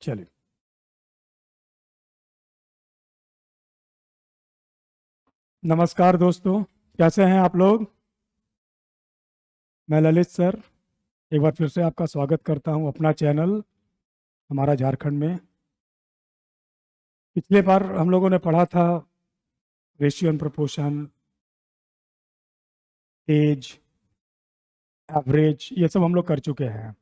चलिए, नमस्कार दोस्तों, कैसे हैं आप लोग। मैं ललित सर एक बार फिर से आपका स्वागत करता हूं अपना चैनल हमारा झारखंड में। पिछले बार हम लोगों ने पढ़ा था ratio and proportion, age, average, ये सब हम लोग कर चुके हैं।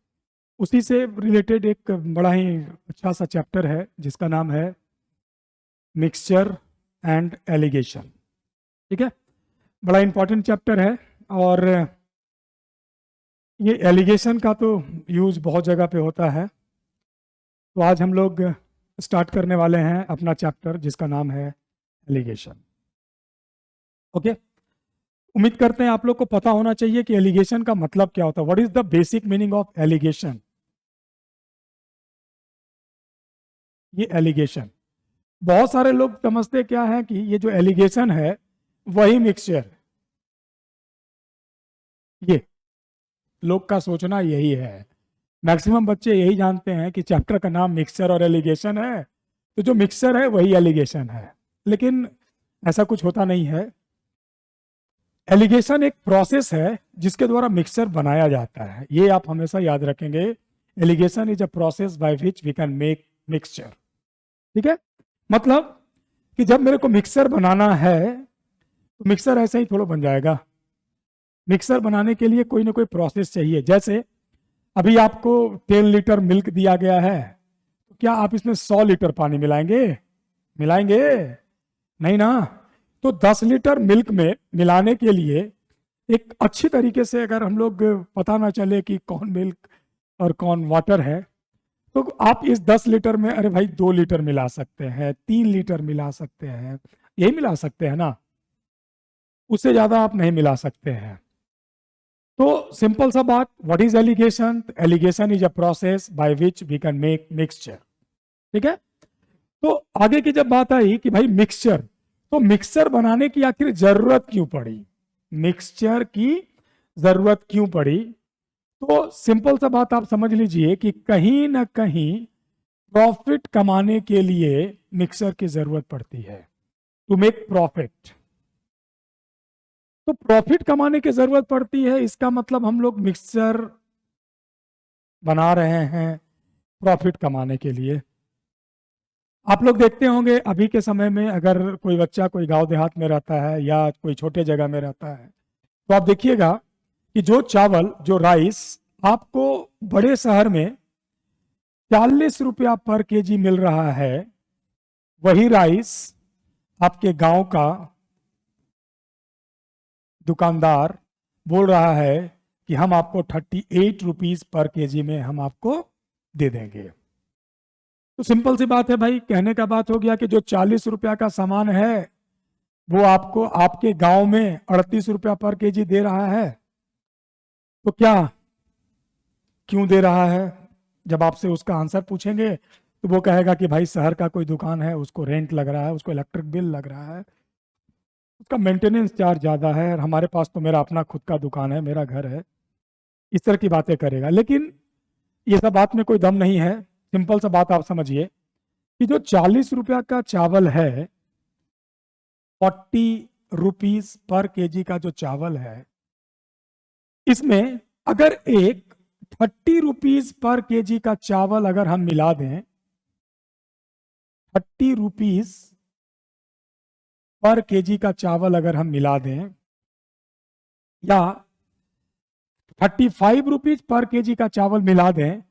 उसी से रिलेटेड एक बड़ा ही अच्छा सा चैप्टर है जिसका नाम है मिक्सचर एंड एलिगेशन। ठीक है, बड़ा इंपॉर्टेंट चैप्टर है। और ये एलिगेशन का तो यूज बहुत जगह पे होता है। तो आज हम लोग स्टार्ट करने वाले हैं अपना चैप्टर जिसका नाम है एलिगेशन। ओके, उम्मीद करते हैं आप लोग को पता होना चाहिए कि एलिगेशन का मतलब क्या होता है। What is the basic meaning of alligation. ये एलिगेशन बहुत सारे लोग समझते क्या है कि ये जो एलिगेशन है वही मिक्सचर। ये लोग का सोचना यही है। मैक्सिमम बच्चे यही जानते हैं कि चैप्टर का नाम मिक्सचर और एलिगेशन है, तो जो मिक्सचर है वही एलिगेशन है। लेकिन ऐसा कुछ होता नहीं है। एलिगेशन एक प्रोसेस है जिसके द्वारा मिक्सचर बनाया जाता है, ये आप हमेशा याद रखेंगे। Alligation is a process by which we can make mixture. ठीक है, मतलब कि जब मेरे को मिक्सचर बनाना है तो मिक्सचर ऐसे ही थोड़ा बन जाएगा। मिक्सर बनाने के लिए कोई ना कोई प्रोसेस चाहिए। जैसे अभी आपको 10 लीटर मिल्क दिया गया है, तो क्या आप इसमें 100 लीटर पानी मिलाएंगे? मिलाएंगे नहीं ना। तो 10 लीटर मिल्क में मिलाने के लिए एक अच्छी तरीके से अगर हम लोग पता ना चले कि कौन मिल्क और कौन वाटर है, तो आप इस 10 लीटर में अरे भाई 2 लीटर मिला सकते हैं, 3 लीटर मिला सकते हैं, यही मिला सकते हैं ना। उससे ज्यादा आप नहीं मिला सकते हैं। तो सिंपल सा बात, what is alligation? Alligation is a process by which we can make mixture. ठीक है, तो आगे की जब बात आई कि भाई मिक्सचर, तो मिक्सचर बनाने की आखिर जरूरत क्यों पड़ी? मिक्सचर की जरूरत क्यों पड़ी? तो सिंपल सा बात आप समझ लीजिए कि कहीं ना कहीं प्रॉफिट कमाने के लिए मिक्सचर की जरूरत पड़ती है, टू मेक प्रॉफिट। तो प्रॉफिट कमाने की जरूरत पड़ती है, इसका मतलब हम लोग मिक्सचर बना रहे हैं प्रॉफिट कमाने के लिए। आप लोग देखते होंगे अभी के समय में अगर कोई बच्चा कोई गांव देहात में रहता है या कोई छोटे जगह में रहता है, तो आप देखिएगा कि जो चावल, जो राइस आपको बड़े शहर में 40 रुपया पर केजी मिल रहा है, वही राइस आपके गांव का दुकानदार बोल रहा है कि हम आपको 38 रुपीज पर केजी में हम आपको दे देंगे। तो सिंपल सी बात है भाई, कहने का बात हो गया कि जो 40 रुपया का सामान है वो आपको आपके गांव में 38 रुपया पर केजी दे रहा है। तो क्या, क्यों दे रहा है? जब आपसे उसका आंसर पूछेंगे तो वो कहेगा कि भाई शहर का कोई दुकान है, उसको रेंट लग रहा है, उसको इलेक्ट्रिक बिल लग रहा है, उसका मेंटेनेंस चार्ज ज़्यादा है, और हमारे पास तो मेरा अपना खुद का दुकान है, मेरा घर है। इस तरह की बातें करेगा। लेकिन ये सब बात में कोई दम नहीं है। सिंपल सा बात आप समझिए कि जो 40 रुपया का चावल है, 40 रुपीज पर केजी का जो चावल है, इसमें अगर एक 30 रुपीज पर केजी का चावल अगर हम मिला दें, 30 रुपीज पर केजी का चावल अगर हम मिला दें, या 35 रुपीज पर केजी का चावल मिला दें,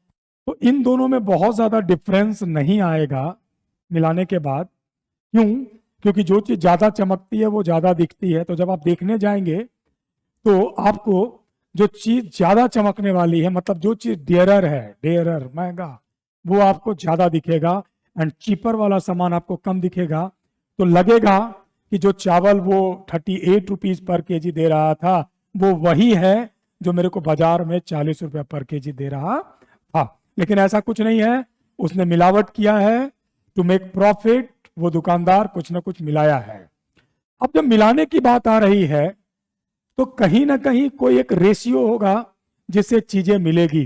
तो इन दोनों में बहुत ज्यादा डिफरेंस नहीं आएगा मिलाने के बाद। क्यों? क्योंकि जो चीज ज्यादा चमकती है वो ज्यादा दिखती है। तो जब आप देखने जाएंगे तो आपको जो चीज ज्यादा चमकने वाली है, मतलब जो चीज डेयरर है, डेयरर महंगा, वो आपको ज्यादा दिखेगा, एंड चीपर वाला सामान आपको कम दिखेगा। तो लगेगा कि जो चावल वो 38 रुपीज पर केजी दे रहा था वो वही है जो मेरे को बाजार में 40 रुपया पर केजी दे रहा था। लेकिन ऐसा कुछ नहीं है, उसने मिलावट किया है टू मेक प्रॉफिट। वो दुकानदार कुछ ना कुछ मिलाया है। अब जब मिलाने की बात आ रही है तो कहीं ना कहीं कोई एक रेशियो होगा जिससे चीजें मिलेगी।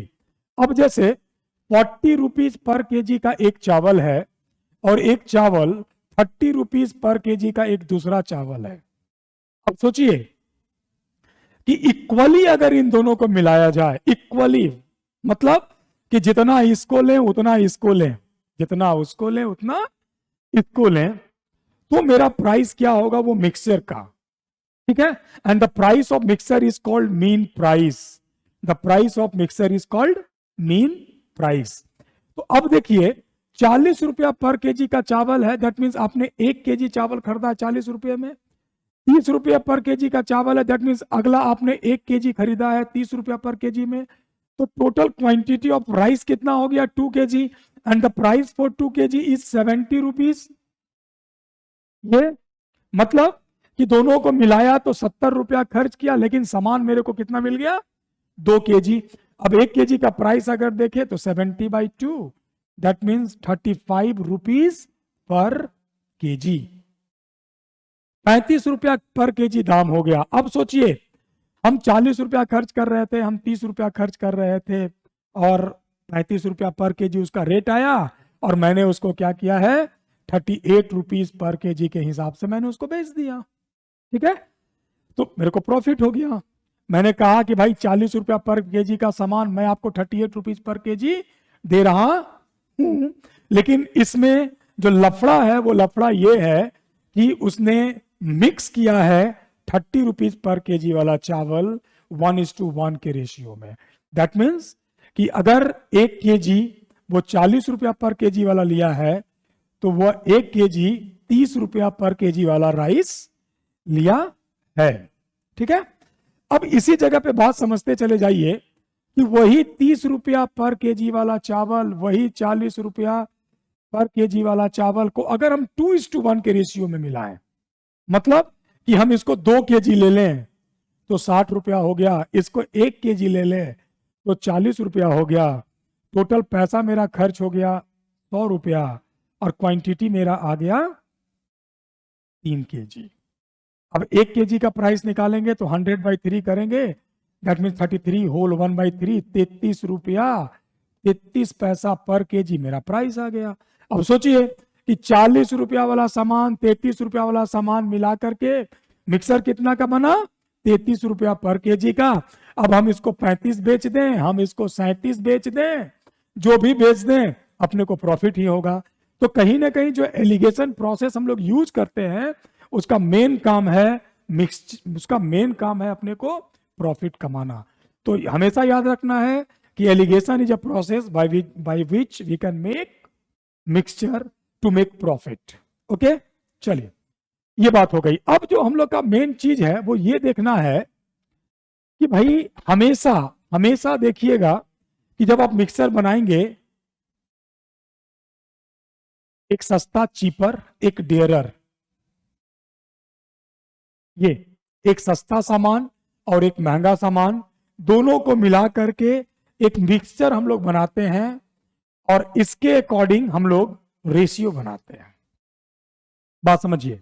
अब जैसे ₹40 पर केजी का एक चावल है और एक चावल ₹30 पर केजी का एक दूसरा चावल है। अब सोचिए कि इक्वली अगर इन दोनों को मिलाया जाए, इक्वली मतलब कि जितना इसको लें उतना इसको लें, जितना उसको लें उतना इसको लें, तो मेरा प्राइस क्या होगा वो मिक्सचर का, ठीक है। And the price of mixture is called mean price, the price of mixture is called mean price. तो अब देखिए ₹40 पर केजी का चावल है, दैट मीन्स आपने 1 केजी चावल खरीदा ₹40 में। ₹30 पर केजी का चावल है, दैट मीन्स अगला आपने 1 केजी खरीदा है ₹30 पर केजी में। तो टोटल क्वांटिटी ऑफ राइस कितना हो गया 2 KG and the price for 2 KG is ₹70। ये मतलब कि दोनों को मिलाया तो ₹70 खर्च किया, लेकिन सामान मेरे को कितना मिल गया 2 केजी। अब 1 केजी का प्राइस अगर देखें तो 70/2 दैट मीन्स ₹35 पर केजी, ₹35 पर केजी दाम हो गया। अब सोचिए हम ₹40 खर्च कर रहे थे, हम ₹30 खर्च कर रहे थे और ₹35 पर केजी उसका रेट आया और मैंने उसको क्या किया है ₹38 पर केजी के हिसाब से मैंने उसको बेच दिया, ठीक है। तो मेरे को प्रॉफिट हो गया। मैंने कहा कि भाई ₹40 पर केजी का सामान मैं आपको ₹38 पर केजी दे रहा हूं, लेकिन इसमें जो लफड़ा है वो लफड़ा ये है कि उसने मिक्स किया है ₹30 पर केजी वाला चावल 1:1 के रेशियो में। दैट मीन्स कि अगर 1 केजी वो ₹40 पर केजी वाला लिया है तो वह 1 केजी ₹30 पर केजी वाला राइस लिया है, ठीक है। अब इसी जगह पे बात समझते चले जाइए कि वही ₹30 पर केजी वाला चावल, वही ₹40 पर केजी वाला चावल को अगर हम 2:1 के रेशियो में मिलाएं, मतलब कि हम इसको 2 केजी ले लें तो ₹60 हो गया, इसको 1 केजी ले लें तो ₹40 हो गया, टोटल पैसा मेरा खर्च हो गया ₹100 और क्वांटिटी मेरा आ गया 3 केजी। अब 1 केजी का प्राइस निकालेंगे तो 100/3 करेंगे, दैट मीन्स 33 होल 1/3 ₹33, 33 पैसा पर केजी मेरा प्राइस आ गया। अब सोचिए कि ₹40 वाला सामान ₹33 वाला सामान मिला करके मिक्सर कितना का बना ₹33 पर केजी का। अब हम इसको 35 बेच दें, हम इसको 37 बेच दें, जो भी बेच दें अपने को प्रॉफिट ही होगा। तो कहीं ना कहीं जो एलिगेशन प्रोसेस हम लोग यूज करते हैं उसका मेन काम है उसका मेन काम है अपने को प्रॉफिट कमाना। तो हमेशा याद रखना है कि alligation is a process by which we can make mixture to make profit. Okay, चलिए ये बात हो गई। अब जो हम लोग का मेन चीज है वो ये देखना है कि भाई हमेशा हमेशा देखिएगा कि जब आप मिक्सर बनाएंगे, एक सस्ता चीपर, एक डेयरर, ये एक सस्ता सामान और एक महंगा सामान, दोनों को मिला करके एक मिक्सचर हम लोग बनाते हैं और इसके अकॉर्डिंग हम लोग रेशियो बनाते हैं। बात समझिए,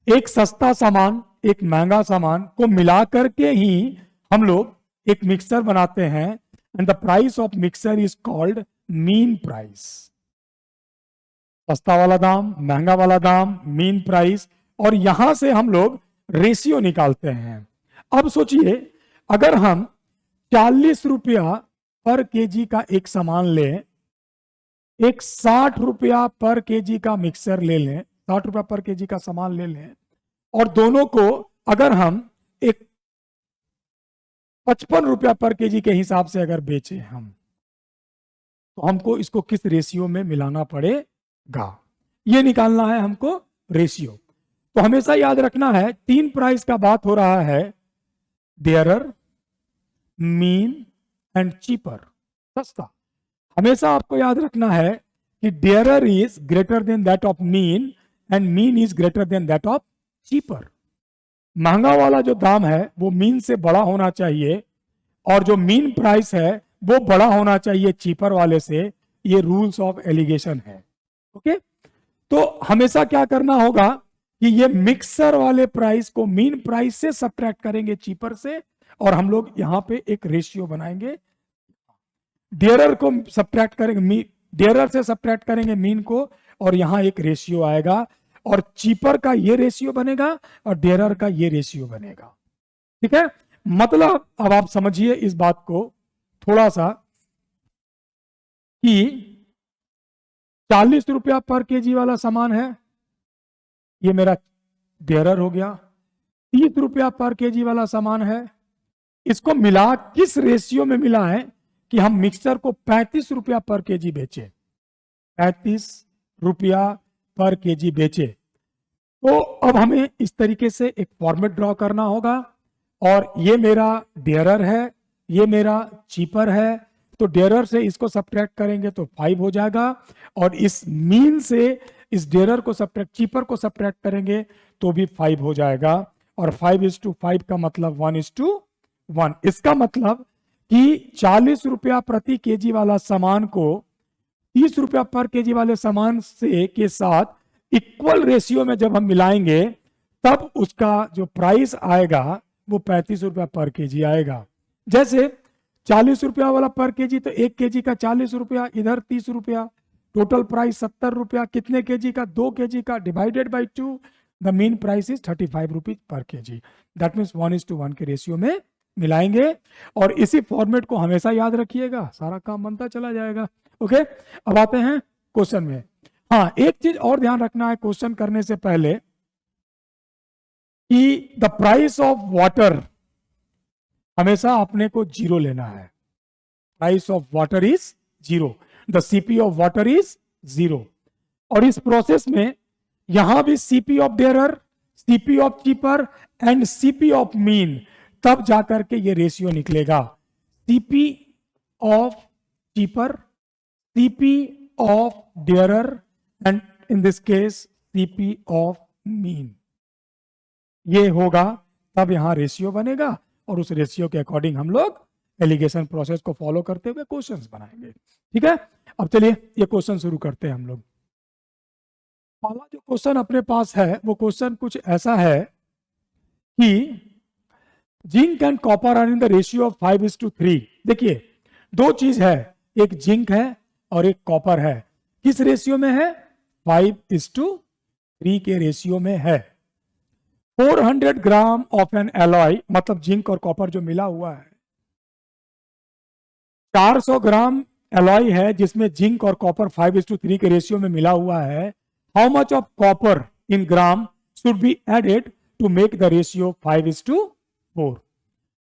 एक सस्ता सामान एक महंगा सामान को मिला करके ही हम लोग एक मिक्सचर बनाते हैं and the price of mixture is called mean price. सस्ता वाला दाम, महंगा वाला दाम, मीन प्राइस, और यहां से हम लोग रेशियो निकालते हैं। अब सोचिए अगर हम ₹40 पर केजी का एक सामान लें, एक ₹60 पर केजी का मिक्सर ले लें, ₹60 पर केजी का सामान ले लें, और दोनों को अगर हम एक ₹55 पर केजी के हिसाब से अगर बेचें हम, तो हमको इसको किस रेशियो में मिलाना पड़ेगा, ये निकालना है हमको रेशियो। तो हमेशा याद रखना है 3 प्राइस का बात हो रहा है, डेयरर, मीन एंड चीपर, सस्ता। हमेशा आपको याद रखना है कि dearer is greater than that of mean and mean is greater than that of cheaper. महंगा वाला जो दाम है वो मीन से बड़ा होना चाहिए और जो मीन प्राइस है वो बड़ा होना चाहिए चीपर वाले से। ये रूल्स ऑफ एलिगेशन है। ओके, तो हमेशा क्या करना होगा कि ये मिक्सर वाले प्राइस को मीन प्राइस से सब्ट्रैक्ट करेंगे चीपर से, और हम लोग यहां पे एक रेशियो बनाएंगे। डेयरर को सब्ट्रैक्ट करेंगे, डेयरर से सब्ट्रैक्ट करेंगे मीन को, और यहां एक रेशियो आएगा, और चीपर का ये रेशियो बनेगा और डेयरर का ये रेशियो बनेगा। ठीक है, मतलब अब आप समझिए इस बात को थोड़ा सा कि 40 रुपया पर केजी वाला सामान है, ये मेरा डेयरर हो गया। 30 रुपया पर केजी वाला सामान है, इसको मिला किस रेशियो में मिला है कि हम मिक्सचर को 35 रुपया पर केजी बेचे, 35 रुपया पर केजी बेचे। तो अब हमें इस तरीके से एक फॉर्मेट ड्रॉ करना होगा, और ये मेरा डेयरर है, ये मेरा चीपर है, तो डेयरर से इसको सब्ट्रैक्ट करेंगे तो 5 हो जाएगा, और इस मीन से इस डेयरर को सब्ट्रैक्ट, चीपर को सब्ट्रैक्ट करेंगे तो भी 5 हो जाएगा, और 5:5 का मतलब 1:1। इसका मतलब कि 40 रुपया प्रति केजी वाला सामान को 30 रुपया पर केजी वाले सामान से के साथ इक्वल रेशियो में जब हम मिलाएंगे, तब उसका जो प्राइस आएगा वो 35 रुपया पर केजी आएगा। जैसे 40 रुपया वाला पर केजी, तो 1 केजी का 40 रुपया, इधर 30 रुपया, टोटल प्राइस 70 रुपया, कितने केजी का, 2 केजी का, divided by 2, the mean price is 35 rupees per KG. That means 1:1 के रेशियो में मिलाएंगे, और इसी फॉर्मेट को हमेशा याद रखिएगा, सारा काम बनता चला जाएगा। ओके, अब आते हैं क्वेश्चन में। हाँ, एक चीज और ध्यान रखना है क्वेश्चन करने से पहले, कि द प्राइस ऑफ वाटर हमेशा अपने को 0 लेना है। Price of water is 0, the CP of water is 0। और इस प्रोसेस में यहां भी CP of dearer, CP of cheaper and CP of mean, तब जाकर के ये रेशियो निकलेगा। CP of cheaper, CP of dearer, and in this case CP of mean, ये होगा तब यहां रेशियो बनेगा, और उस रेशियो के अकॉर्डिंग हम लोग एलिगेशन प्रोसेस को फॉलो करते हुए क्वेश्चंस बनाएंगे। ठीक है, अब चलिए ये क्वेश्चन शुरू करते हैं हम लोग। पहला जो क्वेश्चन अपने पास है वो क्वेश्चन कुछ ऐसा है कि zinc and copper are in the ratio of 5:3। देखिए, दो चीज है, एक जिंक है और एक कॉपर है। किस रेशियो में है? 5:3 के रेशियो में है। 400 ग्राम ऑफ एन एलॉय, मतलब जिंक और कॉपर जो मिला हुआ है, 400 ग्राम एलॉय है जिसमें जिंक और कॉपर 5:3 के रेशियो में मिला हुआ है। How much of copper in gram should be added to make the ratio 5:4।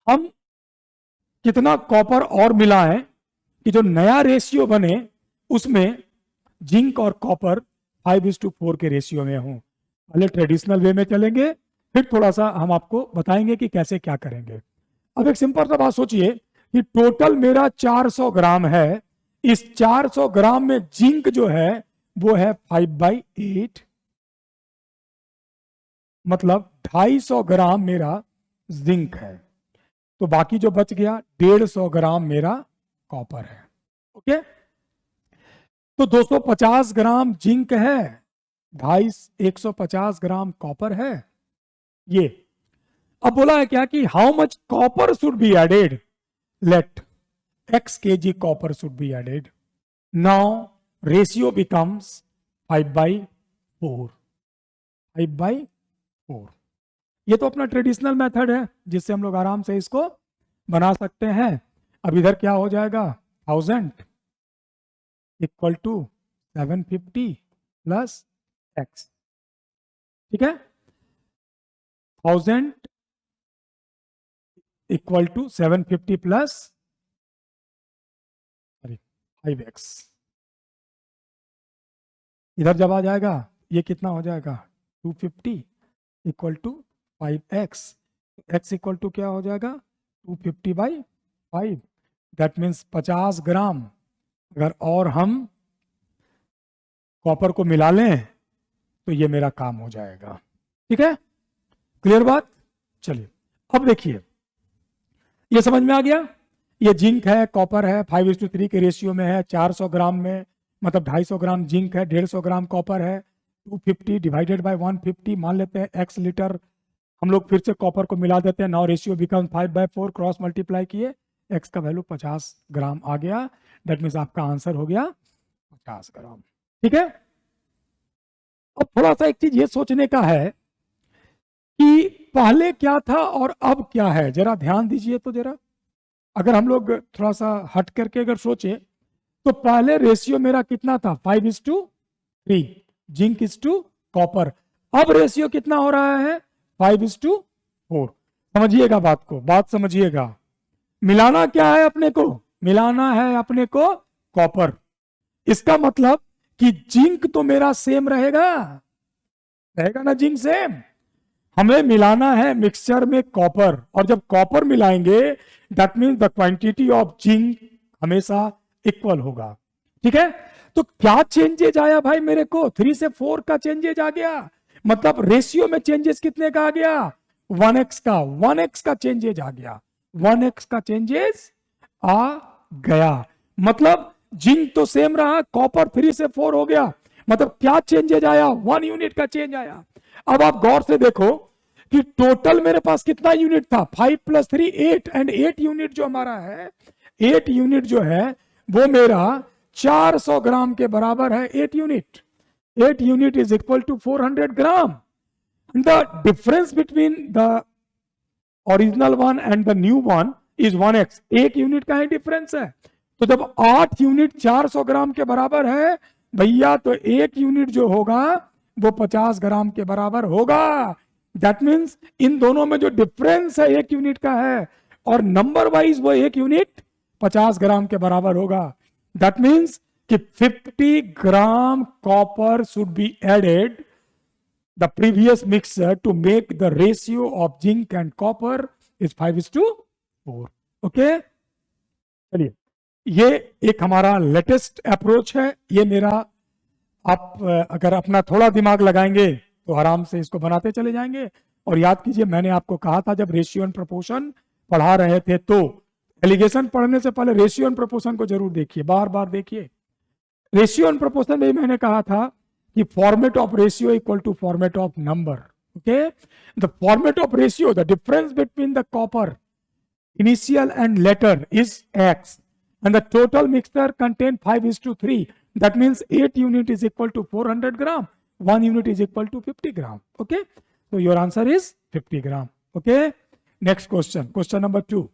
हम कितना कॉपर और मिला है कि जो नया रेशियो बने उसमें जिंक और कॉपर 5:4 के रेशियो में हो। पहले ट्रेडिशनल वे में चलेंगे, फिर थोड़ा सा हम आपको बताएंगे कि कैसे क्या करेंगे। अब एक सिंपल सा बात सोचिए कि टोटल मेरा 400 ग्राम है, इस 400 ग्राम में जिंक जो है वो है 5/8, मतलब 250 ग्राम मेरा जिंक है, तो बाकी जो बच गया 150 ग्राम मेरा कॉपर है। ओके, तो 250 ग्राम जिंक है, 150 ग्राम कॉपर है। ये अब बोला है क्या कि how much copper should be added, let x kg copper should be added. Now ratio becomes 5/4, 5/4। ये तो अपना ट्रेडिशनल मेथड है जिससे हम लोग आराम से इसको बना सकते हैं। अब इधर क्या हो जाएगा, 1000 इक्वल टू 750 प्लस x। ठीक है, 1000 इक्वल टू 750 प्लस 5x। इधर जब आ जाएगा ये कितना हो जाएगा, 250 equal to 5x। x equal to क्या हो जाएगा, 250/5। दैट मीन्स 50 ग्राम अगर और हम कॉपर को मिला लें तो ये मेरा काम हो जाएगा। ठीक है, क्लियर बात। चलिए अब देखिए, ये समझ में आ गया। ये जिंक है, कॉपर है, 5:3 के रेशियो में है। 400 ग्राम में मतलब 250 ग्राम जिंक है, 150 ग्राम कॉपर है। 250 डिवाइडेड बाय 150 मान लेते हैं x लीटर। हम लोग फिर से कॉपर को मिला देते हैं। Now ratio become 5/4, cross multiply किए एक्स का वैल्यू 50 ग्राम आ गया, दैट मीन्स आपका आंसर हो गया 50 ग्राम। ठीक है, अब थोड़ा सा एक चीज ये सोचने का है कि पहले क्या था और अब क्या है, जरा ध्यान दीजिए तो जरा। अगर हम लोग थोड़ा सा हट करके अगर सोचे तो पहले रेशियो मेरा कितना था 5:3 जिंक इज टू कॉपर, अब रेशियो कितना हो रहा है 5:4। समझिएगा बात को, बात समझिएगा। मिलाना क्या है अपने को, मिलाना है अपने को कॉपर। इसका मतलब कि जिंक तो मेरा सेम रहेगा, रहेगा ना जिंक सेम। हमें मिलाना है मिक्सचर में कॉपर, और जब कॉपर मिलाएंगे that means the quantity of zinc हमेशा इक्वल होगा। ठीक है, तो क्या चेंजेज आया भाई मेरे को, 3 से 4 का चेंजेज आ गया, मतलब रेशियो में चेंजेस कितने का आ गया 1x का, 1x का चेंजेज आ गया, 1x का चेंजेस आ गया। मतलब जिंक तो सेम रहा, कॉपर 3 से 4 हो गया, मतलब क्या चेंजेज आया 1 यूनिट का चेंज आया। अब आप गौर से देखो कि टोटल मेरे पास कितना यूनिट था 5 + 3 8, एंड 8 यूनिट जो हमारा है, 8 यूनिट जो है वो मेरा 400 ग्राम के बराबर है। 8 unit is equal to 400 gram. The difference between the original one and the new one is 1x, 1 unit का ही डिफरेंस है। तो जब 8 यूनिट 400 ग्राम के बराबर है भैया, तो 1 यूनिट जो होगा वो 50 ग्राम के बराबर होगा। दैट मीन्स इन दोनों में जो डिफरेंस है 1 यूनिट का है, और नंबर वाइज वो 1 यूनिट 50 ग्राम के बराबर होगा। दैट मीन्स कि 50 gram copper should be added the previous mixer to make the ratio of zinc and copper is 5:4। Okay, चलिए ये एक हमारा लेटेस्ट अप्रोच है। ये मेरा, आप अगर अपना थोड़ा दिमाग लगाएंगे तो आराम से इसको बनाते चले जाएंगे। और याद कीजिए मैंने आपको कहा था जब रेशियो एंड प्रोपोर्शन पढ़ा रहे थे, तो एलिगेशन पढ़ने से पहले रेशियो एंड प्रोपोर्शन को जरूर देखिए, बार बार देखिए। रेशियो एंड प्रोपोर्शन में मैंने कहा था कि format of ratio equal to format of number. Okay, the format of ratio, the difference between the copper initial and letter is x, and the total mixture contain 5:3. That means 8 unit is equal to 400 gram, 1 unit is equal to 50 gram. Okay, so your answer is 50 gram. Okay, next question, question number 2.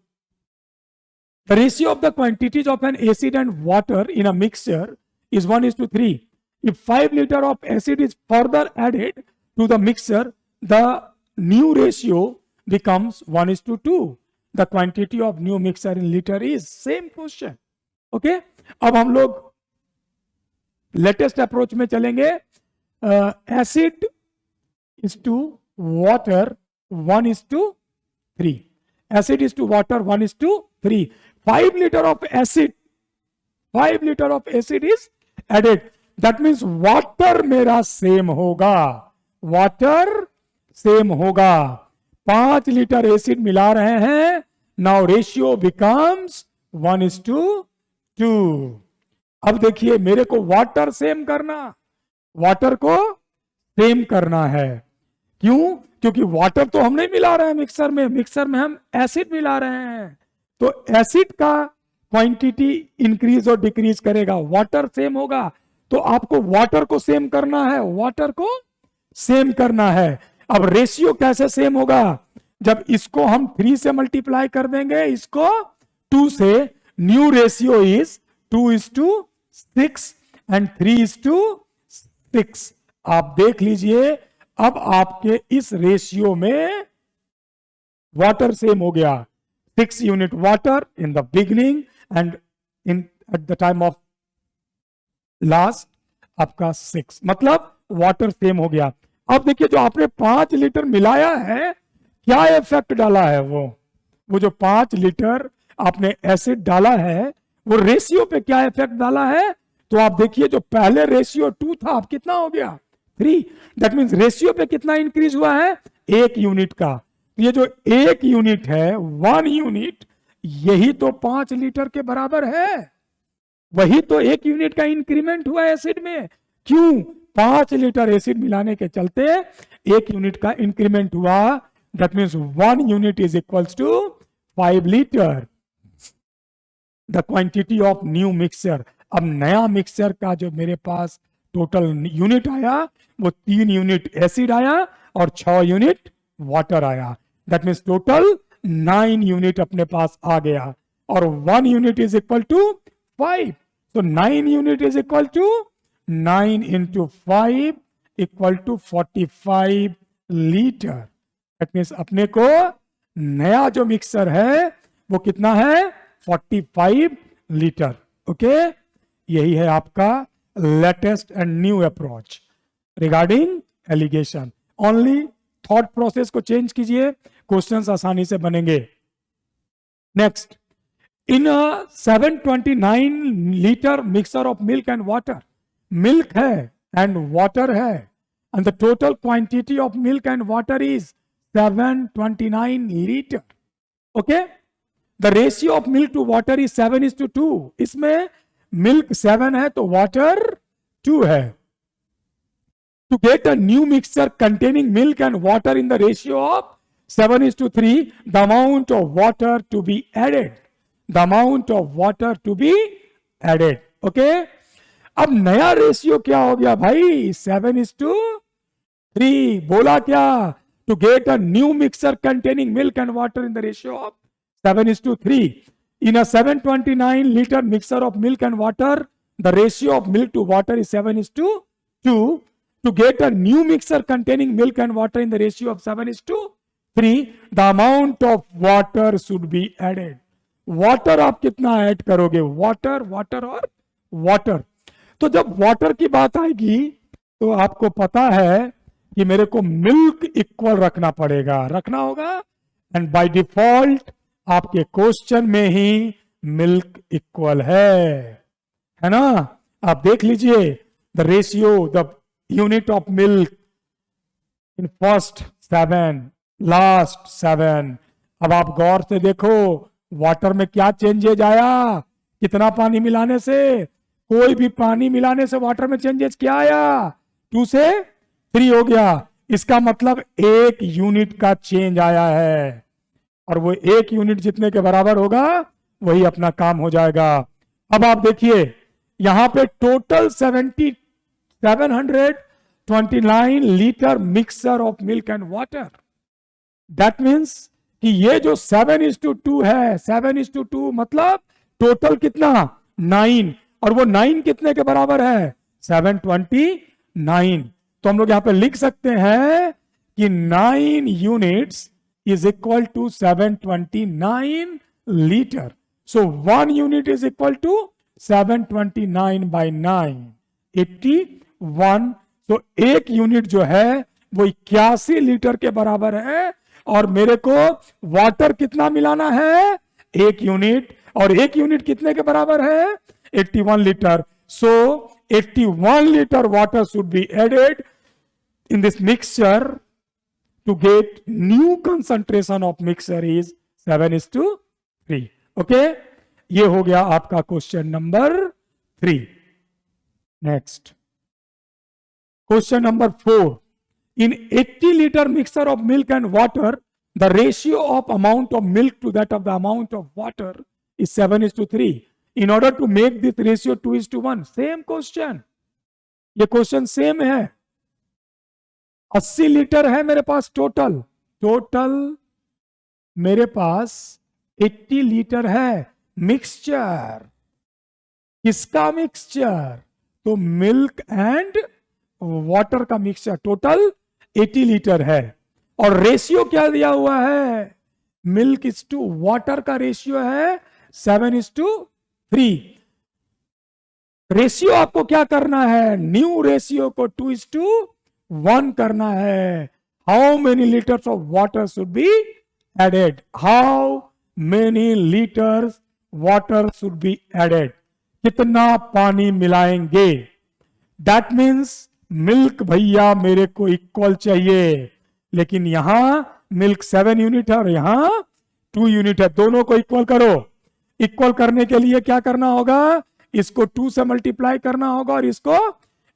The ratio of the quantities of an acid and water in a mixture is 1:3. If 5 liter of acid is further added to the mixture, the new ratio becomes 1:2. The quantity of new mixture in liter is same question. Okay, अब हम लोग latest approach में चलेंगे। Acid is to water 1:3, acid is to water 1:3। 5 liter of acid, 5 liter of acid is added, that means water मेरा same होगा, water same होगा। 5 litre acid मिला रहे हैं, नाउ रेशियो बिकम्स 1:2। अब देखिए मेरे को वाटर सेम करना, वाटर को सेम करना है। क्यों? क्योंकि वाटर तो हम नहीं मिला रहे हैं मिक्सर में, मिक्सर में हम एसिड मिला रहे हैं, तो एसिड का क्वांटिटी इंक्रीज और डिक्रीज करेगा, वाटर सेम होगा। तो आपको वाटर को सेम करना है, वाटर को सेम करना है। अब रेशियो कैसे सेम होगा? जब इसको हम 3 से मल्टीप्लाई कर देंगे, इसको 2 से, न्यू रेशियो इज 2:6 एंड 3:6। आप देख लीजिए अब आपके इस रेशियो में वाटर सेम हो गया, 6 unit water in the beginning and in at the time of last आपका 6, मतलब वाटर सेम हो गया। अब देखिए जो आपने 5 लीटर मिलाया है, क्या इफेक्ट डाला है, वो जो 5 लीटर आपने एसिड डाला है वो रेशियो पे क्या इफेक्ट डाला है? तो आप देखिए जो पहले रेशियो 2 था, अब कितना हो गया 3। दैट मींस रेशियो पे कितना इंक्रीज हुआ है? 1 यूनिट का। ये जो 1 यूनिट है, 1 यूनिट, यही तो 5 लीटर के बराबर है, वही तो 1 यूनिट का इंक्रीमेंट हुआ एसिड में। क्यों? 5 लीटर एसिड मिलाने के चलते 1 यूनिट का इंक्रीमेंट हुआ। That means 1 unit is equals to 5 litre. The quantity of new mixture. अब नया मिक्सचर का जो मेरे पास टोटल यूनिट आया वो 3 यूनिट एसिड आया और 6 यूनिट वाटर आया। दैट मीन्स टोटल 9 यूनिट अपने पास आ गया और 1 यूनिट इज इक्वल टू 5। तो 9 unit is equal to 9 into 5 equal to 45 litre. That means अपने को नया जो मिक्सर है वो कितना है 45 लीटर। ओके, यही है आपका latest and new approach regarding alligation. Only thought process को चेंज कीजिए, क्वेश्चंस आसानी से बनेंगे। Next, in 729 litre mixer of milk and water, milk है एंड वाटर है and the total quantity of milk and water is 729 liter. Okay, the ratio of milk to water is 7:2. इसमें milk 7 है तो water 2 है। To get a new mixture containing milk and water in the ratio of 7:3, the amount of water to be added, the amount of water to be added. Okay, अब नया ratio क्या हो गया भाई 7:3। बोला क्या, to get a new mixer containing milk and water in the ratio of 7:3 in a 729 litre mixer of milk and water the ratio of milk to water is 7:2। To get a new mixer containing milk and water in the ratio of 7:3 the amount of water should be added. Water आप कितना add करोगे, water water और water. तो जब water की बात आएगी तो आपको पता है कि मेरे को मिल्क इक्वल रखना पड़ेगा, रखना होगा। एंड बाय डिफॉल्ट आपके क्वेश्चन में ही मिल्क इक्वल है ना। आप देख लीजिए the ratio, the unit of milk in first 7, last 7। अब आप गौर से देखो वाटर में क्या चेंजेज आया, कितना पानी मिलाने से, कोई भी पानी मिलाने से वाटर में चेंजेस क्या आया 2 से 3 हो गया। इसका मतलब 1 यूनिट का चेंज आया है और वो 1 यूनिट जितने के बराबर होगा वही अपना काम हो जाएगा। अब आप देखिए यहां पे total 729 litre mixer of milk and water. That means कि ये जो 7:2 है, 7:2 मतलब टोटल कितना 9 और वो 9 कितने के बराबर है 729। तो हम लोग यहां पे लिख सकते हैं कि 9 units is equal to 729 litre. So 1 unit is equal to 729 by 9, 81। तो 1 यूनिट जो है वो 81 लीटर के बराबर है और मेरे को वाटर कितना मिलाना है 1 यूनिट, और 1 यूनिट कितने के बराबर है 81 liter. So 81 liter water should be added in this mixture to get new concentration of mixture is 7:3. Okay, ये हो गया आपका question number 3। Next question number 4, in 80 liter mixture of milk and water the ratio of amount of milk to that of the amount of water is 7:3. In order to make this ratio 2:1, same question, ये question same है। 80 litre है मेरे पास total मेरे पास 80 litre है mixture. किसका mixture, तो milk and water का mixture total 80 litre है और रेशियो क्या दिया हुआ है, मिल्क इज टू वाटर का रेशियो है 7:3। रेशियो आपको क्या करना है, न्यू रेशियो को 2:1 करना है। How many litres of water should be added, how many litres water should be added, कितना पानी मिलाएंगे। दैट मीन्स मिल्क भैया मेरे को इक्वल चाहिए, लेकिन यहां मिल्क 7 यूनिट है और यहां 2 यूनिट है, दोनों को इक्वल करो। इक्वल करने के लिए क्या करना होगा, इसको 2 से मल्टीप्लाई करना होगा और इसको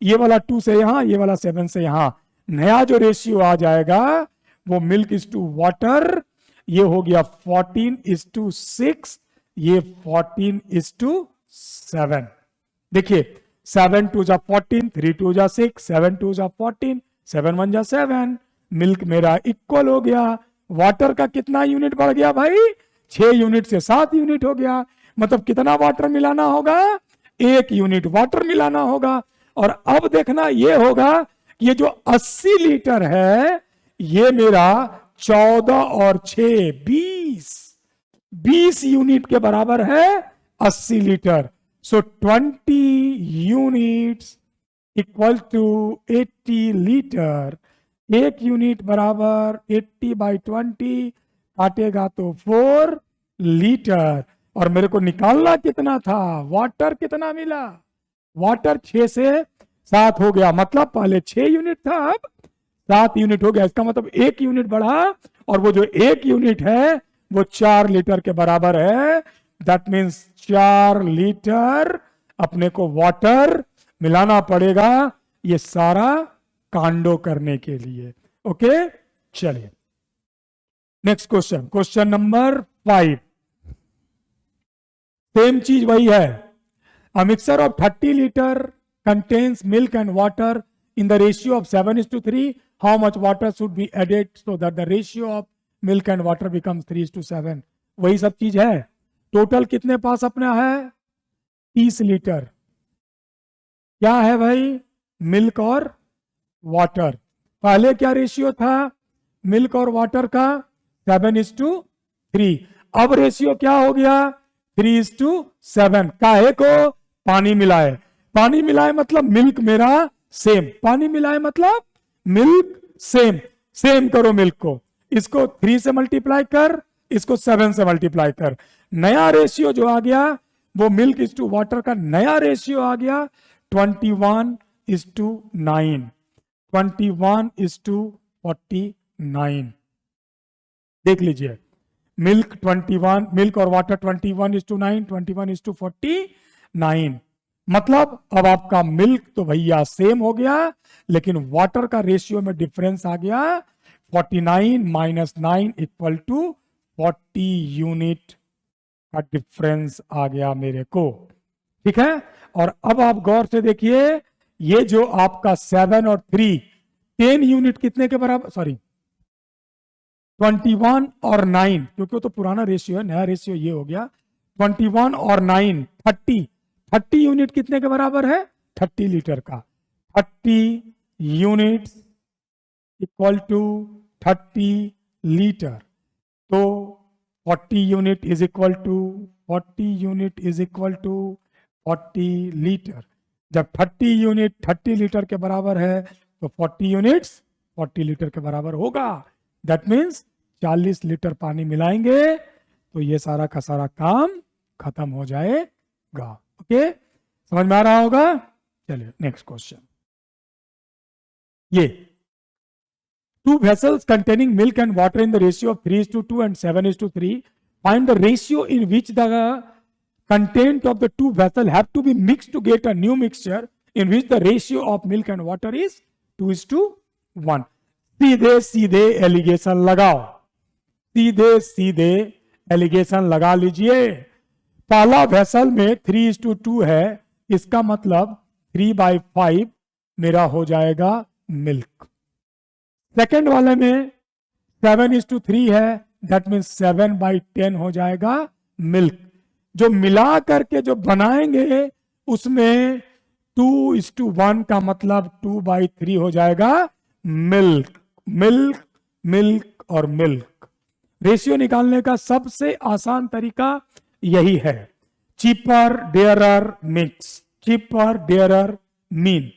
ये वाला 2 से यहां, ये वाला 7 से यहां। नया जो रेशियो आ जाएगा वो मिल्क इज टू वाटर, ये हो गया 14:6, ये 14:7। देखिए 7 2 जा 14, 3 2 जा 6, 7 2 जा 14, 7 1 जा 7। मिल्क मेरा इक्वल हो गया। वाटर का कितना यूनिट बढ़ गया भाई? 6 यूनिट से 7 यूनिट हो गया। मतलब कितना वाटर मिलाना होगा? 1 यूनिट वाटर मिलाना होगा। और अब देखना ये होगा कि ये जो 80 लीटर है ये मेरा 14 और 6 20 यूनिट के बराबर है 80 litre. So 20 units equal to 80 litre. 1 unit बराबर 80/20, काटेगा तो 4 लीटर। और मेरे को निकालना कितना था? वाटर कितना मिला? वाटर 6 से 7 हो गया। मतलब पहले 6 यूनिट था, अब 7 यूनिट हो गया। इसका मतलब 1 यूनिट बढ़ा, और वो जो 1 यूनिट है वो 4 लीटर के बराबर है। दैट मीन्स 4 लीटर अपने को वाटर मिलाना पड़ेगा ये सारा कांडो करने के लिए। ओके, चलिए next question, question number 5। Same चीज वही है। A mixture of 30 liter contains milk and water in the ratio of 7:3. How much water should be added so that the ratio of milk and water becomes 3:7? वही सब चीज है। Total कितने पास अपना है? 30 लीटर। क्या है भाई? मिल्क और वाटर। पहले क्या रेशियो था मिल्क और वाटर का? 7:3। अब रेशियो क्या हो गया? 3:7। काहे को? पानी मिलाए। पानी मिलाए मतलब मिल्क मेरा सेम। पानी मिलाए मतलब मिल्क सेम। सेम करो मिल्क को, इसको 3 से मल्टीप्लाई कर, इसको 7 से मल्टीप्लाई कर। नया रेशियो जो आ गया वो मिल्क इज टू वाटर का नया रेशियो आ गया 21:9। 21:49। देख लीजिए, मिल्क 21, मिल्क और वाटर 21:9, 21:49। मतलब अब आपका मिल्क तो भैया सेम हो गया, लेकिन वाटर का रेशियो में डिफरेंस आ गया 49 - 9 इक्वल टू 40 यूनिट का डिफरेंस आ गया मेरे को। ठीक है, और अब आप गौर से देखिए, ये जो आपका 7 और 3 10 यूनिट कितने के बराबर? सॉरी 21 और 9, क्योंकि वो तो पुराना रेशियो है, नया रेशियो ये हो गया 21 और 9 30 यूनिट कितने के बराबर है? 30 लीटर का। 30 यूनिट्स इक्वल टू 30 लीटर। तो 40 unit is equal to 40 litre. जब 30 यूनिट 30 लीटर के बराबर है तो 40 यूनिट्स 40 लीटर के बराबर होगा। दैट मीन्स 40 लीटर पानी मिलाएंगे तो ये सारा का सारा काम खत्म हो जाएगा। ओके, समझ में आ रहा होगा? चलिए नेक्स्ट क्वेश्चन। ये 2 vessels containing milk and water in the ratio of 3:2 and 7:3. Find the ratio in which the content of the 2 vessels have to be mixed to get a new mixture in which the ratio of milk and water is 2:1. सीधे सीधे allegation लगाओ, सीधे सीधे allegation लगा लीजिए। पहला vessel में 3:2 है, इसका मतलब 3/5 मेरा हो जाएगा मिल्क। सेकेंड वाले में 7:3 है, दैट मीन 7/10 हो जाएगा मिल्क। जो मिला करके जो बनाएंगे उसमें 2:1 का मतलब 2/3 हो जाएगा मिल्क। मिल्क मिल्क और मिल्क। रेशियो निकालने का सबसे आसान तरीका यही है, चीपर डेयरर मिक्स, चीपर डेयरर मीन।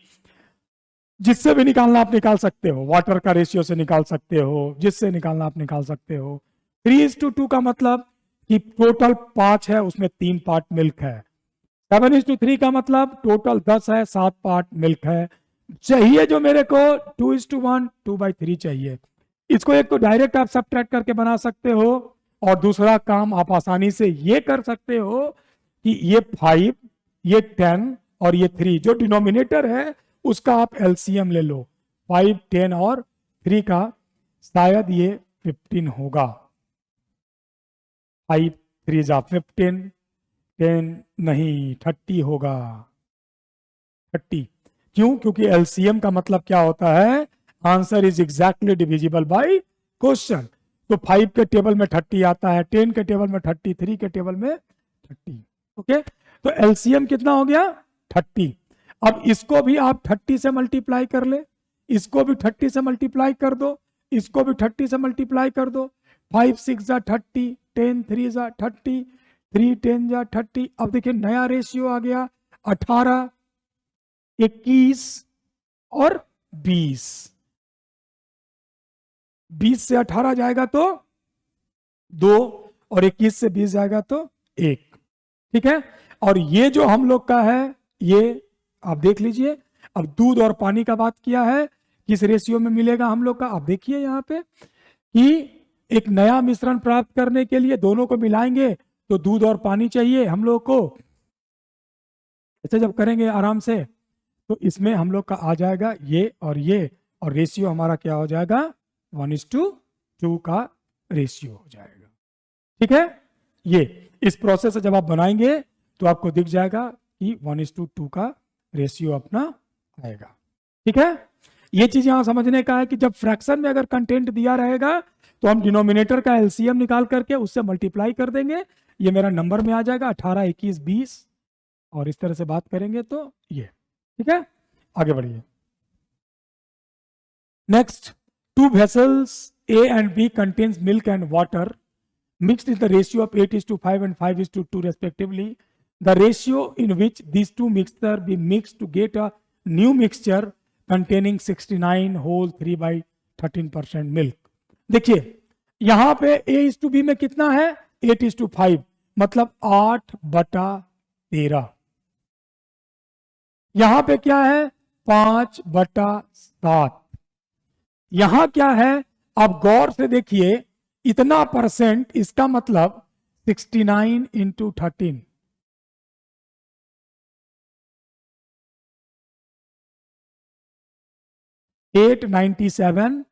जिससे भी निकालना आप निकाल सकते हो, वाटर का रेशियो से निकाल सकते हो, जिससे निकालना आप निकाल सकते हो। 3:2 का मतलब कि टोटल 5 है, उसमें 3 पार्ट मिल्क है। 7:3 का मतलब टोटल 10 है, 7 पार्ट मिल्क है। चाहिए जो मेरे को 2:1 2/3 चाहिए। इसको एक तो डायरेक्ट आप सबट्रैक्ट करके बना सकते हो, और दूसरा काम आप आसानी से ये कर सकते हो कि ये 5, ये 10 और ये 3 जो डिनोमिनेटर है उसका आप एलसीएम ले लो। 5, 10 और 3 का शायद ये 15 होगा। 5, 3 जा 15, 10 नहीं 30 होगा, 30। क्यों? क्योंकि एलसीएम का मतलब क्या होता है, answer is exactly divisible by question. तो 5 के टेबल में 30 आता है, 10 के टेबल में 30, 3 के टेबल में 30। ओके, तो एलसीएम कितना हो गया, 30। अब इसको भी आप 30 से मल्टीप्लाई कर ले, इसको भी 30 से मल्टीप्लाई कर दो, इसको भी 30 से मल्टीप्लाई कर दो। 5 6 जा 30, 10 3 जा 30, 3 10 जा 30। अब देखिए नया रेशियो आ गया 18, 21 और 20। 20 से 18 जाएगा तो 2, और 21 से 20 जाएगा तो 1। ठीक है, और ये जो हम लोग का है ये आप देख लीजिए। अब दूध और पानी का बात किया है, किस रेशियो में मिलेगा हम लोग का, आप देखिए यहां पे कि एक नया मिश्रण प्राप्त करने के लिए दोनों को मिलाएंगे तो दूध और पानी चाहिए हम लोग को। ऐसे जब करेंगे आराम से तो इसमें हम लोग का आ जाएगा ये, और रेशियो हमारा क्या हो जाएगा, 1:2 का रेशियो हो जाएगा। ठीक है, ये इस प्रोसेस से जब आप बनाएंगे तो आपको दिख जाएगा कि 1:2 का रेशियो अपना आएगा। ठीक है, ये चीज यहां समझने का है कि जब फ्रैक्शन में अगर कंटेंट दिया रहेगा तो हम डिनोमिनेटर का एलसीएम निकाल करके उससे मल्टीप्लाई कर देंगे, ये मेरा नंबर में आ जाएगा 18 21 20, और इस तरह से बात करेंगे तो ये। ठीक है, आगे बढ़िए। Next, 2 vessels A and B contains milk and water mixed in the ratio of 8:5 and 5:2 respectively. The ratio in which these two mixtures be mixed to get a new mixture containing 69 whole 3 by 13% milk. देखिए यहां पे A:B में कितना है, 8:5, मतलब 8/13। यहां पे क्या है, 5/7। यहां क्या है, आप गौर से देखिए, इतना परसेंट, इसका मतलब 69 इंटू 13, 897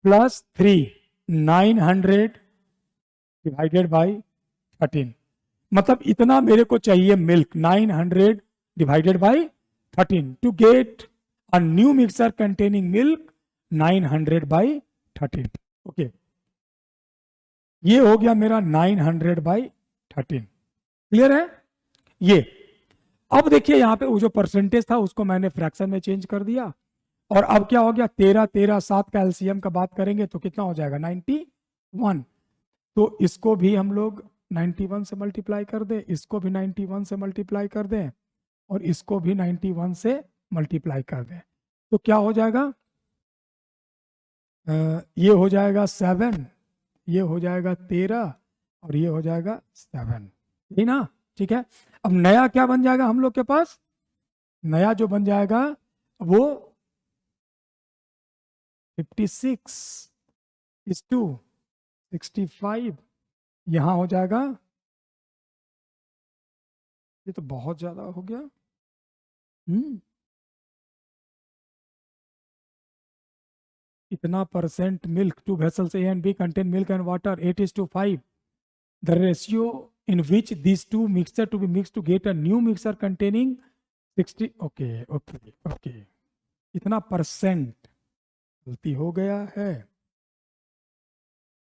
प्लस 3, 900 डिवाइडेड बाई 13, मतलब इतना मेरे को चाहिए milk, 900 divided by 13 to get a new mixer containing milk 900 by 13। Okay, ये हो गया मेरा 900 बाई 13। क्लियर है ये? अब देखिए यहां पे वो जो परसेंटेज था उसको मैंने फ्रैक्शन में चेंज कर दिया, और अब क्या हो गया, 13 13 7 का एलसीएम का बात करेंगे तो कितना हो जाएगा, 91। तो इसको भी हम लोग 91 से मल्टीप्लाई कर दें, इसको भी 91 से मल्टीप्लाई कर दें, और इसको भी 91 से मल्टीप्लाई कर दें, तो क्या हो जाएगा, ये हो जाएगा 7, ये हो जाएगा 13, और ये हो जाएगा 7, यही ना? ठीक है, अब नया क्या बन जाएगा हम लोग के पास, नया जो बन जाएगा वो 56:65 यहां हो जाएगा। ये तो बहुत ज्यादा हो गया। इतना percent milk, 2 vessels A and B contain milk and water 8:5, the ratio in which these two mixture to be mixed to get a new mixture containing 60, okay, इतना परसेंट गलती हो गया है,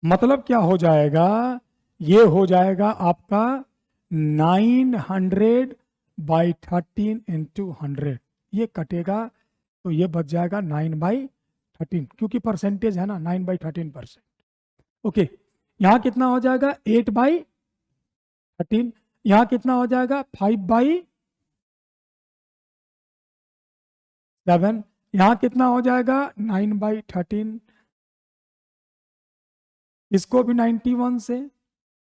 मतलब क्या हो जाएगा, ये हो जाएगा आपका 900 बाई 13 इंटू 100, ये कटेगा तो ये बच जाएगा 9/13, क्योंकि परसेंटेज है ना, 9/13%। ओके, यहां कितना हो जाएगा, 8/13, यहां कितना हो जाएगा, 5/7, यहां कितना हो जाएगा, 9/13, इसको भी 91 से,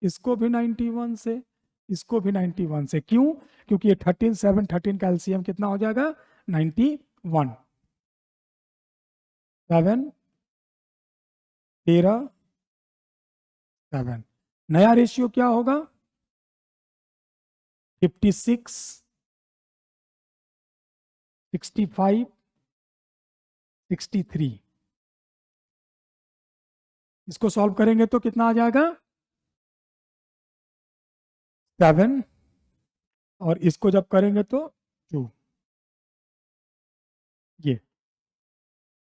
इसको भी 91 से, इसको भी 91 से, क्यों? क्योंकि ये 13 7 13 का एलसीएम कितना हो जाएगा, 91। 7 13 7, नया रेशियो क्या होगा, 56 65 63। इसको सॉल्व करेंगे तो कितना आ जाएगा, 7 और इसको जब करेंगे तो 2।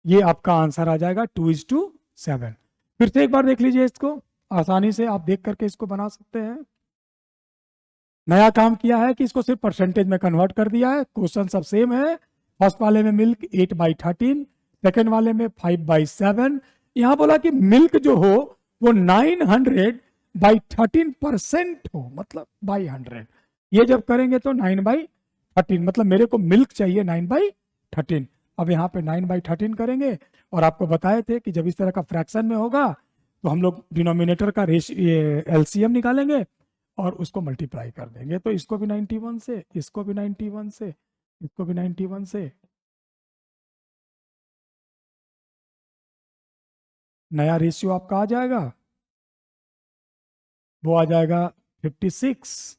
ये आपका आंसर आ जाएगा 2:7। फिर से एक बार देख लीजिए इसको, आसानी से आप देख करके इसको बना सकते हैं। नया काम किया है कि इसको सिर्फ परसेंटेज में कन्वर्ट कर दिया है। क्वेश्चन सब सेम है। फर्स्ट वाले में मिल्क 8/13, सेकेंड वाले में 5/7। यहां बोला कि मिल्क जो हो वो 900/13% हो, मतलब बाई 100। ये जब करेंगे तो 9/13, मतलब मेरे को मिल्क चाहिए 9/13। अब यहाँ पे 9/13 करेंगे, और आपको बताए थे कि जब इस तरह का फ्रैक्शन में होगा तो हम लोग डिनोमिनेटर का एलसीएम निकालेंगे और उसको मल्टीप्लाई कर देंगे। तो इसको भी 91 से, इसको भी 91 से, इसको भी 91 से, नया रेशियो आपका आ जाएगा, वो आ जाएगा 56,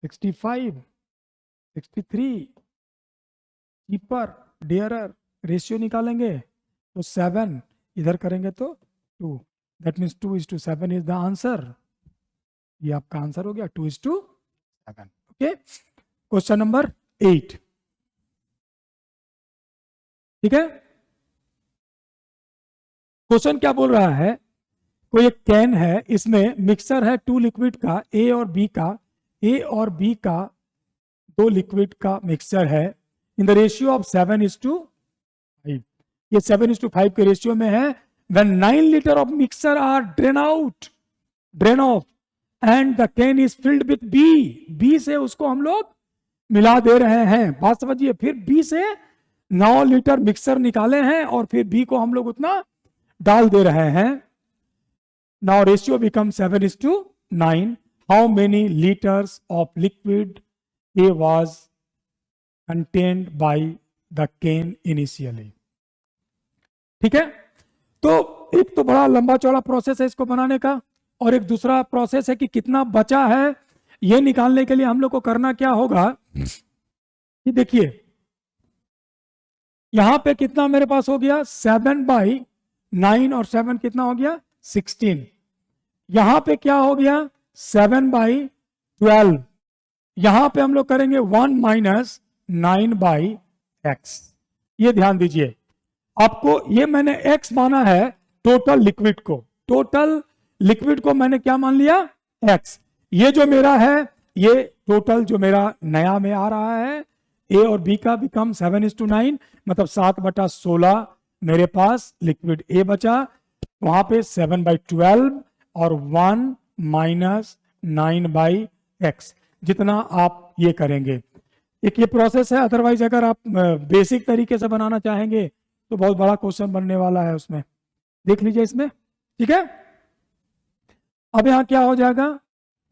65, 63। कीपर डियरर रेशियो निकालेंगे तो 7, इधर करेंगे तो 2। That means 2:7 is the answer. ये आपका आंसर हो गया 2:7। Okay, question number 8। ठीक है, क्वेश्चन क्या बोल रहा है, कोई एक कैन है, इसमें मिक्सर है 2 लिक्विड का, ए और बी का, ए और बी का 2 लिक्विड का मिक्सचर है इन द रेशियो ऑफ 7:5। ये 7:5 के रेशियो में है। When 9 litre of mixture are drain off and the can is filled with B से उसको हम लोग मिला दे रहे हैं। बात समझिए, फिर बी से 9 लीटर मिक्सर निकाले हैं और फिर बी को हम लोग उतना डाल दे रहे हैं। Now ratio become 7:9। How many litres of liquid A was contained by the can initially. ठीक है, तो एक तो बड़ा लंबा चौड़ा प्रोसेस है इसको बनाने का, और एक दूसरा प्रोसेस है कि कितना बचा है ये निकालने के लिए हम लोग को करना क्या होगा कि देखिए यहां पे कितना मेरे पास हो गया 7/9 और 7 कितना हो गया 16। यहां पे क्या हो गया 7/12। यहां पे हम लोग करेंगे 1 माइनस 9/x। ये ध्यान दीजिए, आपको ये मैंने x माना है टोटल लिक्विड को, टोटल लिक्विड को मैंने क्या मान लिया x। ये जो मेरा है ये टोटल जो मेरा नया में आ रहा है a और b का बिकम 7:9, मतलब 7/16 मेरे पास लिक्विड a बचा। वहां पे 7/12 और 1 माइनस 9/x, जितना आप ये करेंगे। एक ये प्रोसेस है, अदरवाइज अगर आप बेसिक तरीके से बनाना चाहेंगे तो बहुत बड़ा क्वेश्चन बनने वाला है उसमें, देख लीजिए इसमें। ठीक है, अब यहां क्या हो जाएगा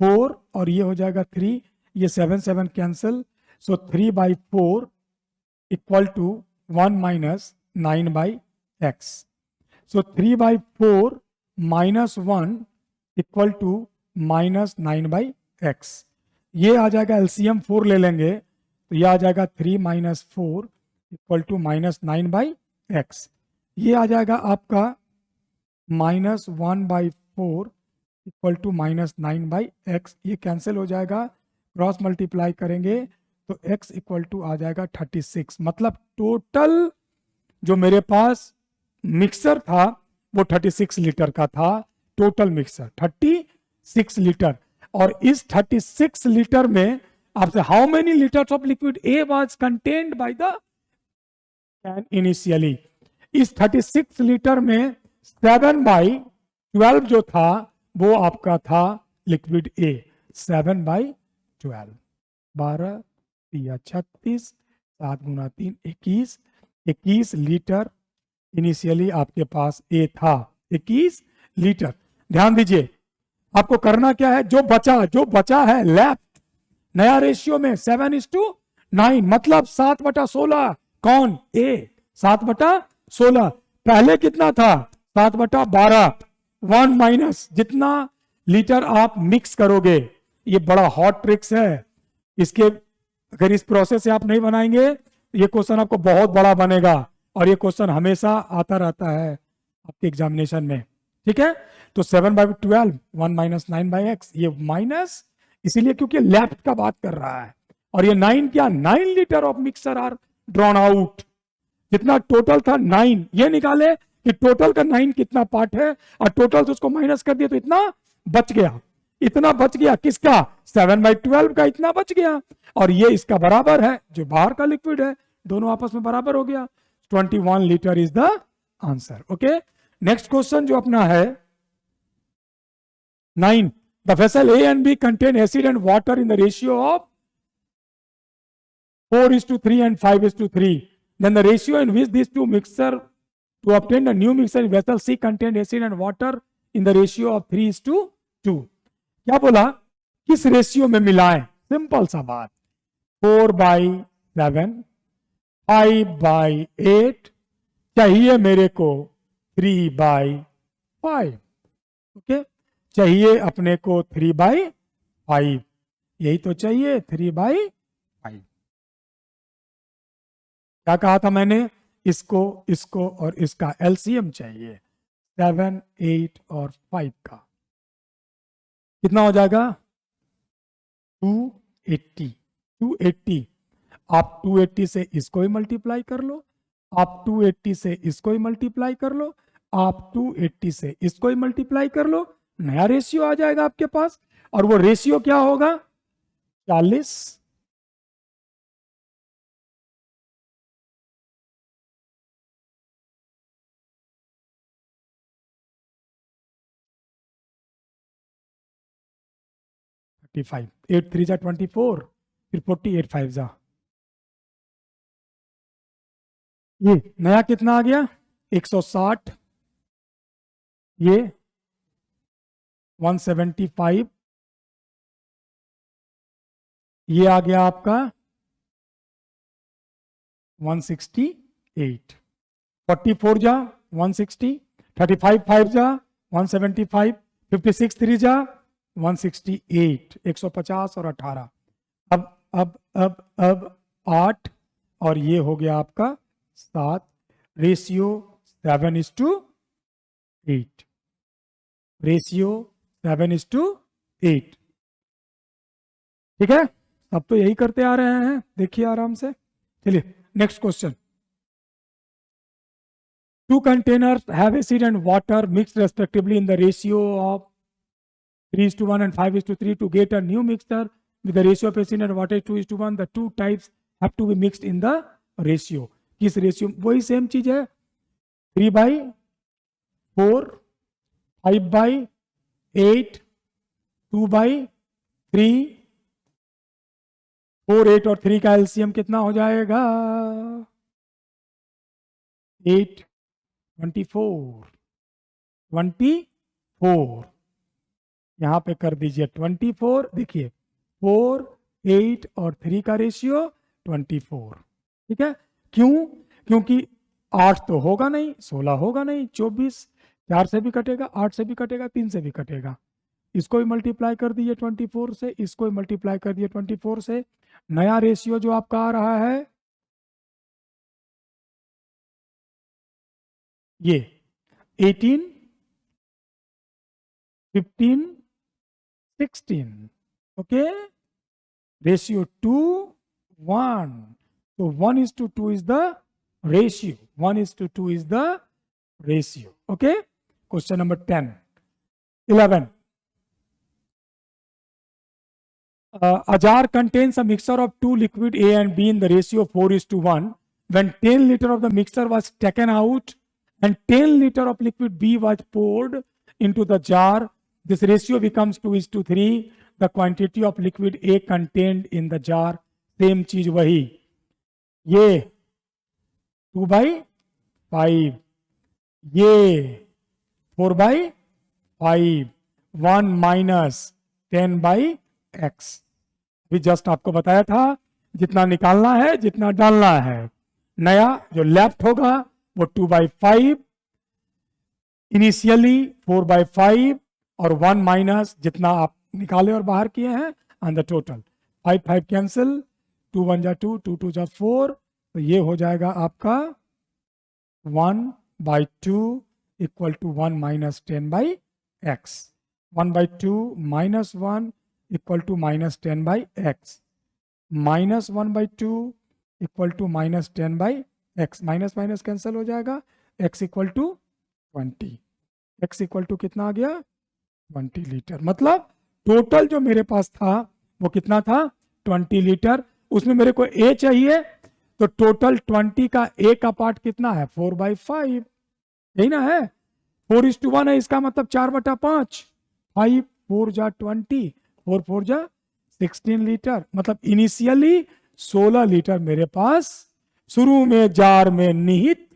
4 और ये हो जाएगा 3, ये 7 cancel, so 3/4 equal to 1 minus 9/x। So 3/4 minus 1 equal to minus 9/x। ये आ जाएगा एलसीएम 4 ले लेंगे तो ये आ जाएगा 3 minus 4 equal to minus 9/x। ये आ जाएगा आपका minus 1/4 equal to minus 9/x। ये कैंसिल हो जाएगा, क्रॉस मल्टीप्लाई करेंगे तो x इक्वल टू आ जाएगा 36। मतलब टोटल जो मेरे पास मिक्सर था वो 36 लीटर का था, टोटल मिक्सर 36 लीटर। और इस 36 लीटर में आपसे how many litres of liquid A was contained by the can initially. इस 36 लीटर में 7/12 जो था वो आपका था लिक्विड ए। 7/12, 12 या 36, 7 गुना 3 21, 21 लीटर इनिशियली आपके पास ए था, 21 लीटर। ध्यान दीजिए, आपको करना क्या है, जो बचा है लेफ्ट नया रेशियो में 7:9, मतलब 7/16। कौन ए 7/16। पहले कितना था 7/12। 1 माइनस जितना लीटर आप मिक्स करोगे, ये बड़ा हॉट ट्रिक्स है। इसके अगर इस प्रोसेस से आप नहीं बनाएंगे ये क्वेश्चन आपको बहुत बड़ा बनेगा, और ये क्वेश्चन हमेशा आता रहता है आपके एग्जामिनेशन में। ठीक है, तो 7/12 1 माइनस 9/x, ये माइनस, इसीलिए क्योंकि लेफ्ट का बात कर रहा है। और ये 9 क्या, 9 litre of mixer are drawn out. जितना टोटल था 9, ये निकाले कि टोटल का 9 कितना पार्ट है, और टोटल से उसको माइनस कर दिया तो इतना बच गया। इतना बच गया किसका, 7/12 का इतना बच गया। और ये इसका बराबर है जो बाहर का लिक्विड है, दोनों आपस में बराबर हो गया। 21 litre is the answer. Okay, next question जो अपना है 9, the vessel A and B contain acid and water in the ratio of 4:3 and 5:3. Then the ratio in which these two mixture to obtain a new mixture in vessel C contain acid and water in the ratio of 3:2. क्या बोला, किस ratio में मिलाएं? Simple सा बात, 4/7, 5/8, चाहिए मेरे को 3/5। ओके, चाहिए अपने को 3/5, यही तो चाहिए 3/5। क्या कहा था मैंने, इसको इसको और इसका एलसीएम चाहिए 7, 8 और 5 का। कितना हो जाएगा, 280। 280, आप 280 से इसको ही मल्टीप्लाई कर लो, आप 280 से इसको ही मल्टीप्लाई कर लो, आप 280 से इसको ही मल्टीप्लाई कर लो, नया रेशियो आ जाएगा आपके पास। और वो रेशियो क्या होगा, 40। फाइव 8 3 जा 24, फिर 48 5 जा, ये नया कितना आ गया 160, ये 175, ये आ गया आपका 168। 44 जा 160, 35 5 जा 175, 56 3 जा 168, 150 और 18। अब 8 और ये हो गया आपका 7, रेशियो 7:8, रेशियो 7:8। ठीक है, अब तो यही करते आ रहे हैं, देखिए आराम से। चलिए next question, 2 containers have acid and water mixed respectively in the ratio of 3:1 and 5:3 to get a new mixture with the ratio of acid and water 2:1. The two types have to be mixed in the ratio. किस ratio, वही same चीज है, 3/4, 5/8, 2/3, 4, 8 और 3 का LCM कितना हो जाएगा, 8, 24, 24। यहां पे कर दीजिए 24, देखिए 4, 8 और 3 का रेशियो 24। ठीक है, क्यों, क्योंकि 8 तो होगा नहीं, 16 होगा नहीं, 24, 4 से भी कटेगा, 8 से भी कटेगा, 3 से भी कटेगा, इसको भी मल्टीप्लाई कर दीजिए 24 से, इसको भी मल्टीप्लाई कर दिए 24 से। नया रेशियो जो आपका आ रहा है ये 18, 15, 16। ओके, रेशियो 2:1, तो 1:2 is the ratio, 1:2 is the ratio. Okay, question number 10, 11. A jar contains a mixture of two liquid A and B in the ratio of 4:1. When 10 liter of the mixture was taken out and 10 liter of liquid B was poured into the jar, this ratio becomes 2:3. The quantity of liquid A contained in the jar, same चीज वही, ये 2/5, ये 4/5, 1 minus 10/x। भी just आपको बताया था, जितना निकालना है जितना डालना है। नया जो लेफ्ट होगा वो 2/5, इनिशियली 4/5 और 1 माइनस जितना आप निकाले और बाहर किए हैं ऑन द टोटल। 5 5 कैंसिल, 2 1 जा 2, 2 2 जा 4, तो ये हो जाएगा आपका 1/2 equal to 1 minus 10/x। 1/2 minus 1 equal to -10/x, -1/2 equal to -10/x, minus minus cancel हो जाएगा, x equal to 20, x equal to कितना आ गया 20 लीटर। मतलब टोटल जो मेरे पास था वो कितना था 20 लीटर। उसमें मेरे को A चाहिए, तो टोटल 20 का A का पार्ट कितना है 4/5, यही ना है, 4:1 है, इसका मतलब 4/5, 5 4 जा 20, 4 4 जा 16 लीटर। मतलब इनिशियली 16 लीटर मेरे पास शुरू में जार में निहित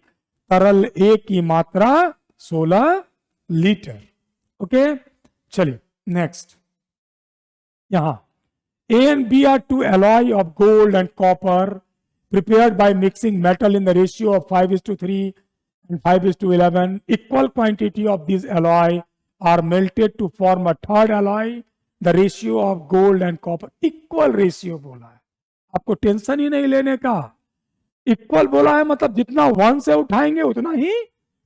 तरल A की मात्रा 16 लीटर। ओके, चलिए नेक्स्ट। यहां A and B are two alloy of gold and copper prepared by mixing metal in the ratio of 5:3 and 5:11. Equal quantity of these alloy are melted to form a third alloy. The ratio of gold and copper equal ratio बोला है, आपको tension ही नहीं लेने का। Equal बोला है मतलब जितना 1 से उठाएंगे उतना ही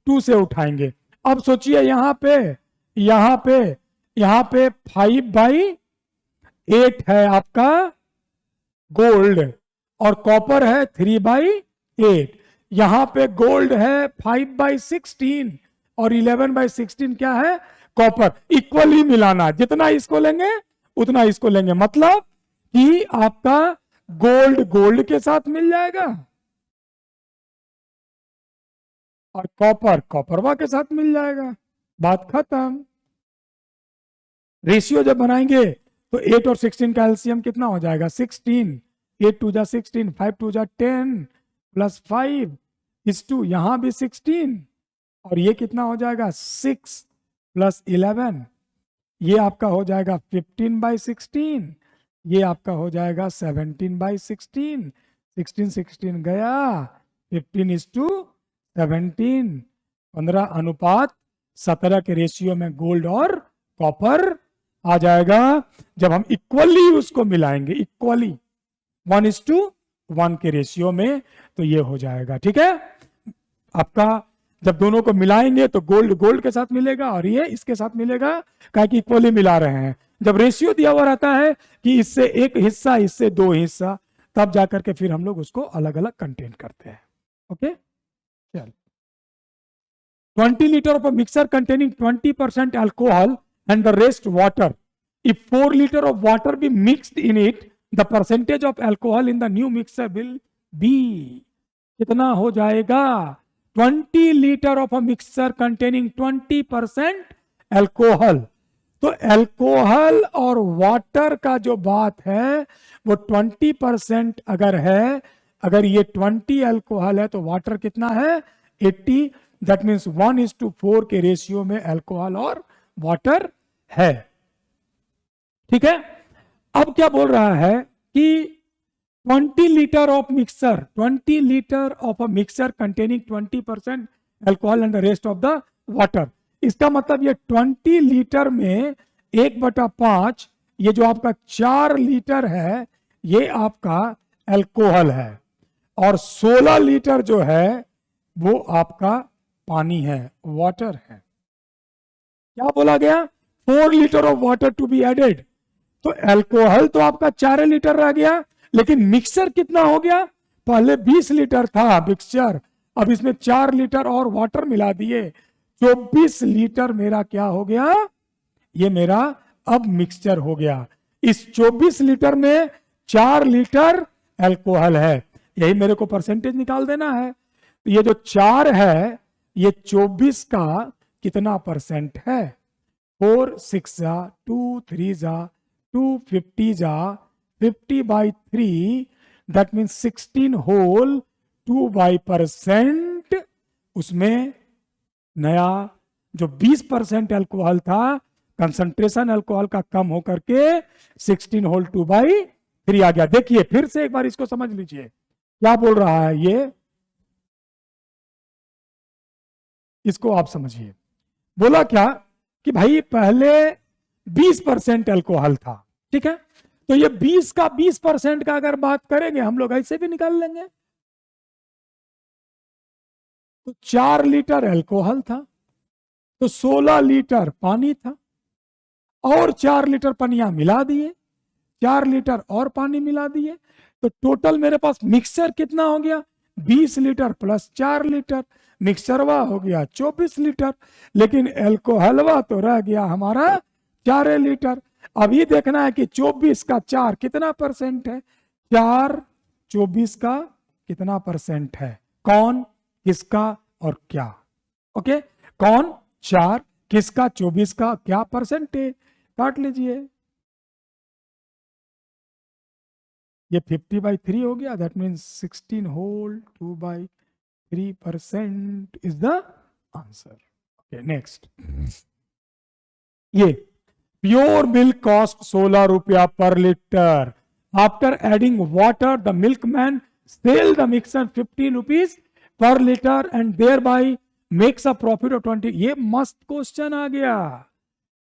2 से उठाएंगे। अब सोचिए यहाँ पे यहाँ पे यहाँ पे 5/8 है आपका गोल्ड और कॉपर है 3/8। यहां पे गोल्ड है 5/16 और 11/16 क्या है कॉपर। इक्वली मिलाना, जितना इसको लेंगे उतना इसको लेंगे, मतलब कि आपका गोल्ड गोल्ड के साथ मिल जाएगा और कॉपर कॉपरवा के साथ मिल जाएगा, बात खत्म। रेशियो जब बनाएंगे तो 8 और 16 का एलसीएम कितना हो जाएगा 16, 8 2 जा 16, 5 2 जा 10 प्लस 5 इज 2, यहां भी 16 और ये कितना हो जाएगा 6 प्लस 11, ये आपका हो जाएगा 15/16, ये आपका हो जाएगा 17/16, 16 16 गया 15:17, 15:17 के रेशियो में गोल्ड और कॉपर आ जाएगा। जब हम इक्वली उसको मिलाएंगे, इक्वली 1:1 के रेशियो में, तो ये हो जाएगा। ठीक है, आपका जब दोनों को मिलाएंगे तो गोल्ड गोल्ड के साथ मिलेगा और ये इसके साथ मिलेगा, क्या कि इक्वली मिला रहे हैं। जब रेशियो दिया हुआ रहता है कि इससे एक हिस्सा इससे 2 हिस्सा, तब जाकर के फिर हम लोग उसको अलग अलग कंटेन करते हैं। ओके, चल 20 liter of a mixture containing 20% alcohol and the rest water. If 4 liter of water be mixed in it, the percentage of alcohol in the new mixture will be कितना हो जाएगा 20 liter of a mixture containing 20% alcohol। तो alcohol और water का जो बात है वो 20% अगर है, अगर ये 20 अल्कोहल है तो वाटर कितना है 80, दैट मीन्स 1:4 के रेशियो में अल्कोहल और वाटर है। ठीक है, अब क्या बोल रहा है कि 20 litre of mixer, 20 litre of a mixer containing 20% alcohol and the rest of the water. इसका मतलब ये 20 लीटर में 1/5, ये जो आपका 4 लीटर है ये आपका अल्कोहल है और 16 लीटर जो है वो आपका पानी है, वाटर है। क्या बोला गया 4 litre of water to be added. तो अल्कोहल तो आपका 4 लीटर रह गया, लेकिन मिक्सचर कितना हो गया, पहले 20 लीटर था मिक्सचर, अब इसमें 4 लीटर और वाटर मिला दिए, 24 लीटर मेरा क्या हो गया, ये मेरा अब मिक्सचर हो गया। इस 24 लीटर में 4 लीटर अल्कोहल है, यही मेरे को परसेंटेज निकाल देना है। तो ये जो 4 है ये 24 का कितना परसेंट है, 4 6 जा 2 3 जा 2 50 जा 50/3, दैट मीन्स 16 होल 2/%। उसमें नया जो 20% अल्कोहल था, कंसंट्रेशन अल्कोहल का कम होकर के 16 होल 2/3 आ गया। देखिए फिर से एक बार इसको समझ लीजिए क्या बोल रहा है ये, इसको आप समझिए। बोला क्या कि भाई पहले 20% अल्कोहल था, ठीक है, तो ये 20 का 20% का अगर बात करेंगे हम लोग ऐसे भी निकाल लेंगे। तो 4 लीटर अल्कोहल था तो 16 लीटर पानी था, और 4 लीटर पनिया मिला दिए, 4 लीटर और पानी मिला दिए, तो टोटल मेरे पास मिक्सचर कितना हो गया, 20 लीटर प्लस 4 लीटर, मिक्सचरवा हो गया 24 लीटर, लेकिन एल्कोहलवा तो रह गया हमारा 4 लीटर। अब ये देखना है कि 24 का 4 कितना परसेंट है, 4 24 का कितना परसेंट है, कौन, किसका और क्या। ओके, कौन, 4, किसका, 24 का, क्या परसेंटेज, काट लीजिए। ये 50/3 हो गया, that means 16 whole 2/3% is the answer. Okay, next, ये प्योर मिल्क कॉस्ट 16 रुपया per litre. After adding water the milkman sell the mixer 15 rupees per litre and thereby makes a profit of 20। ये मस्त question आ गया।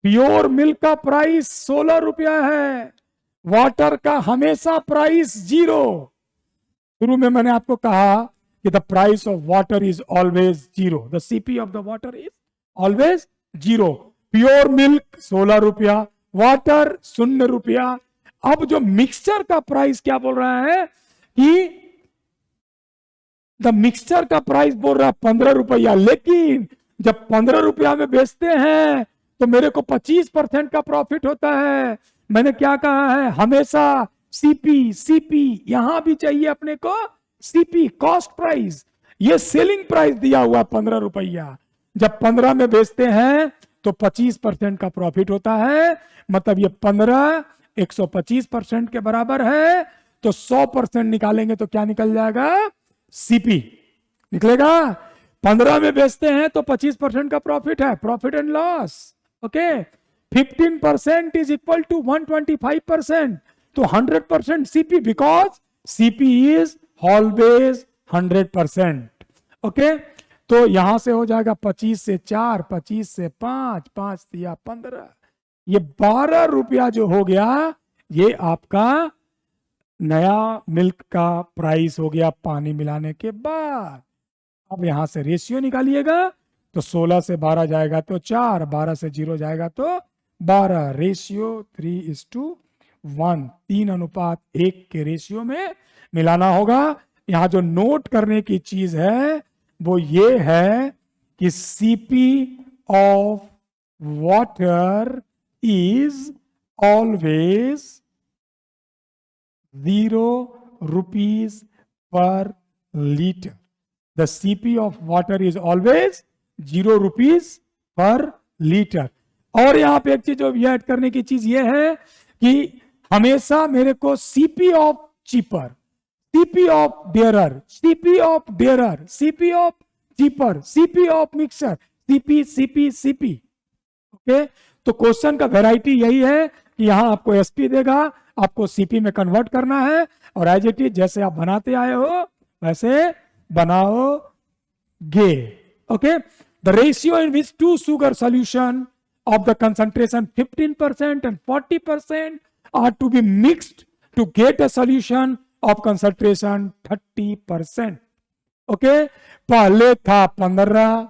Pure milk का price 16 रुपया है, water का हमेशा प्राइस 0। शुरू में मैंने आपको कहा कि the price of water is always 0, the CP of the water is always 0। Pure milk 16 रुपया, वाटर 0 रुपया। अब जो मिक्सचर का प्राइस क्या बोल रहा है कि द मिक्सचर का प्राइस बोल रहा है 15 रुपया, लेकिन जब 15 रुपया में बेचते हैं तो मेरे को 25% का प्रॉफिट होता है। मैंने क्या कहा है, हमेशा सीपी, सीपी यहां भी चाहिए अपने को, सीपी कॉस्ट प्राइस, ये सेलिंग प्राइस दिया हुआ 15 रुपया, जब 15 में बेचते हैं तो 25% का प्रॉफिट होता है। मतलब ये 15 125% के बराबर है, तो 100% निकालेंगे तो क्या निकल जाएगा, सीपी निकलेगा। 15 में बेचते हैं तो 25% का प्रॉफिट है, profit and loss. Okay, 15% is equal to 125%, तो 100% CP, because CP is always 100%। Okay, तो यहां से हो जाएगा 25 से 4, 25 से 5, 5 दिया 15, ये 12 रुपया जो हो गया, ये आपका नया मिल्क का प्राइस हो गया पानी मिलाने के बाद। अब यहां से रेशियो निकालिएगा, तो 16 से 12 जाएगा तो 4, 12 से 0 जाएगा तो 12, रेशियो 3:1, 3:1 के रेशियो में मिलाना होगा। यहां जो नोट करने की चीज है वो ये है कि CP of water is always 0 rupees per liter. The CP of water is always 0 rupees per liter. और यहां पे एक चीज जो ऐड करने की चीज ये है कि हमेशा मेरे को CP of cheaper, CP of dearer, CP of dearer, CP of cheaper, CP of mixer, CP CP CP. Okay, तो क्वेश्चन का वैरायटी यही है कि यहां आपको एसपी देगा, आपको सीपी में कन्वर्ट करना है, और एज इट इज जैसे आप बनाते आए हो वैसे बनाओगे। Okay, the ratio in which 2 sugar solution of the concentration 15% and 40% are to be mixed to get a solution of concentration 30%. Okay, पहले था 15,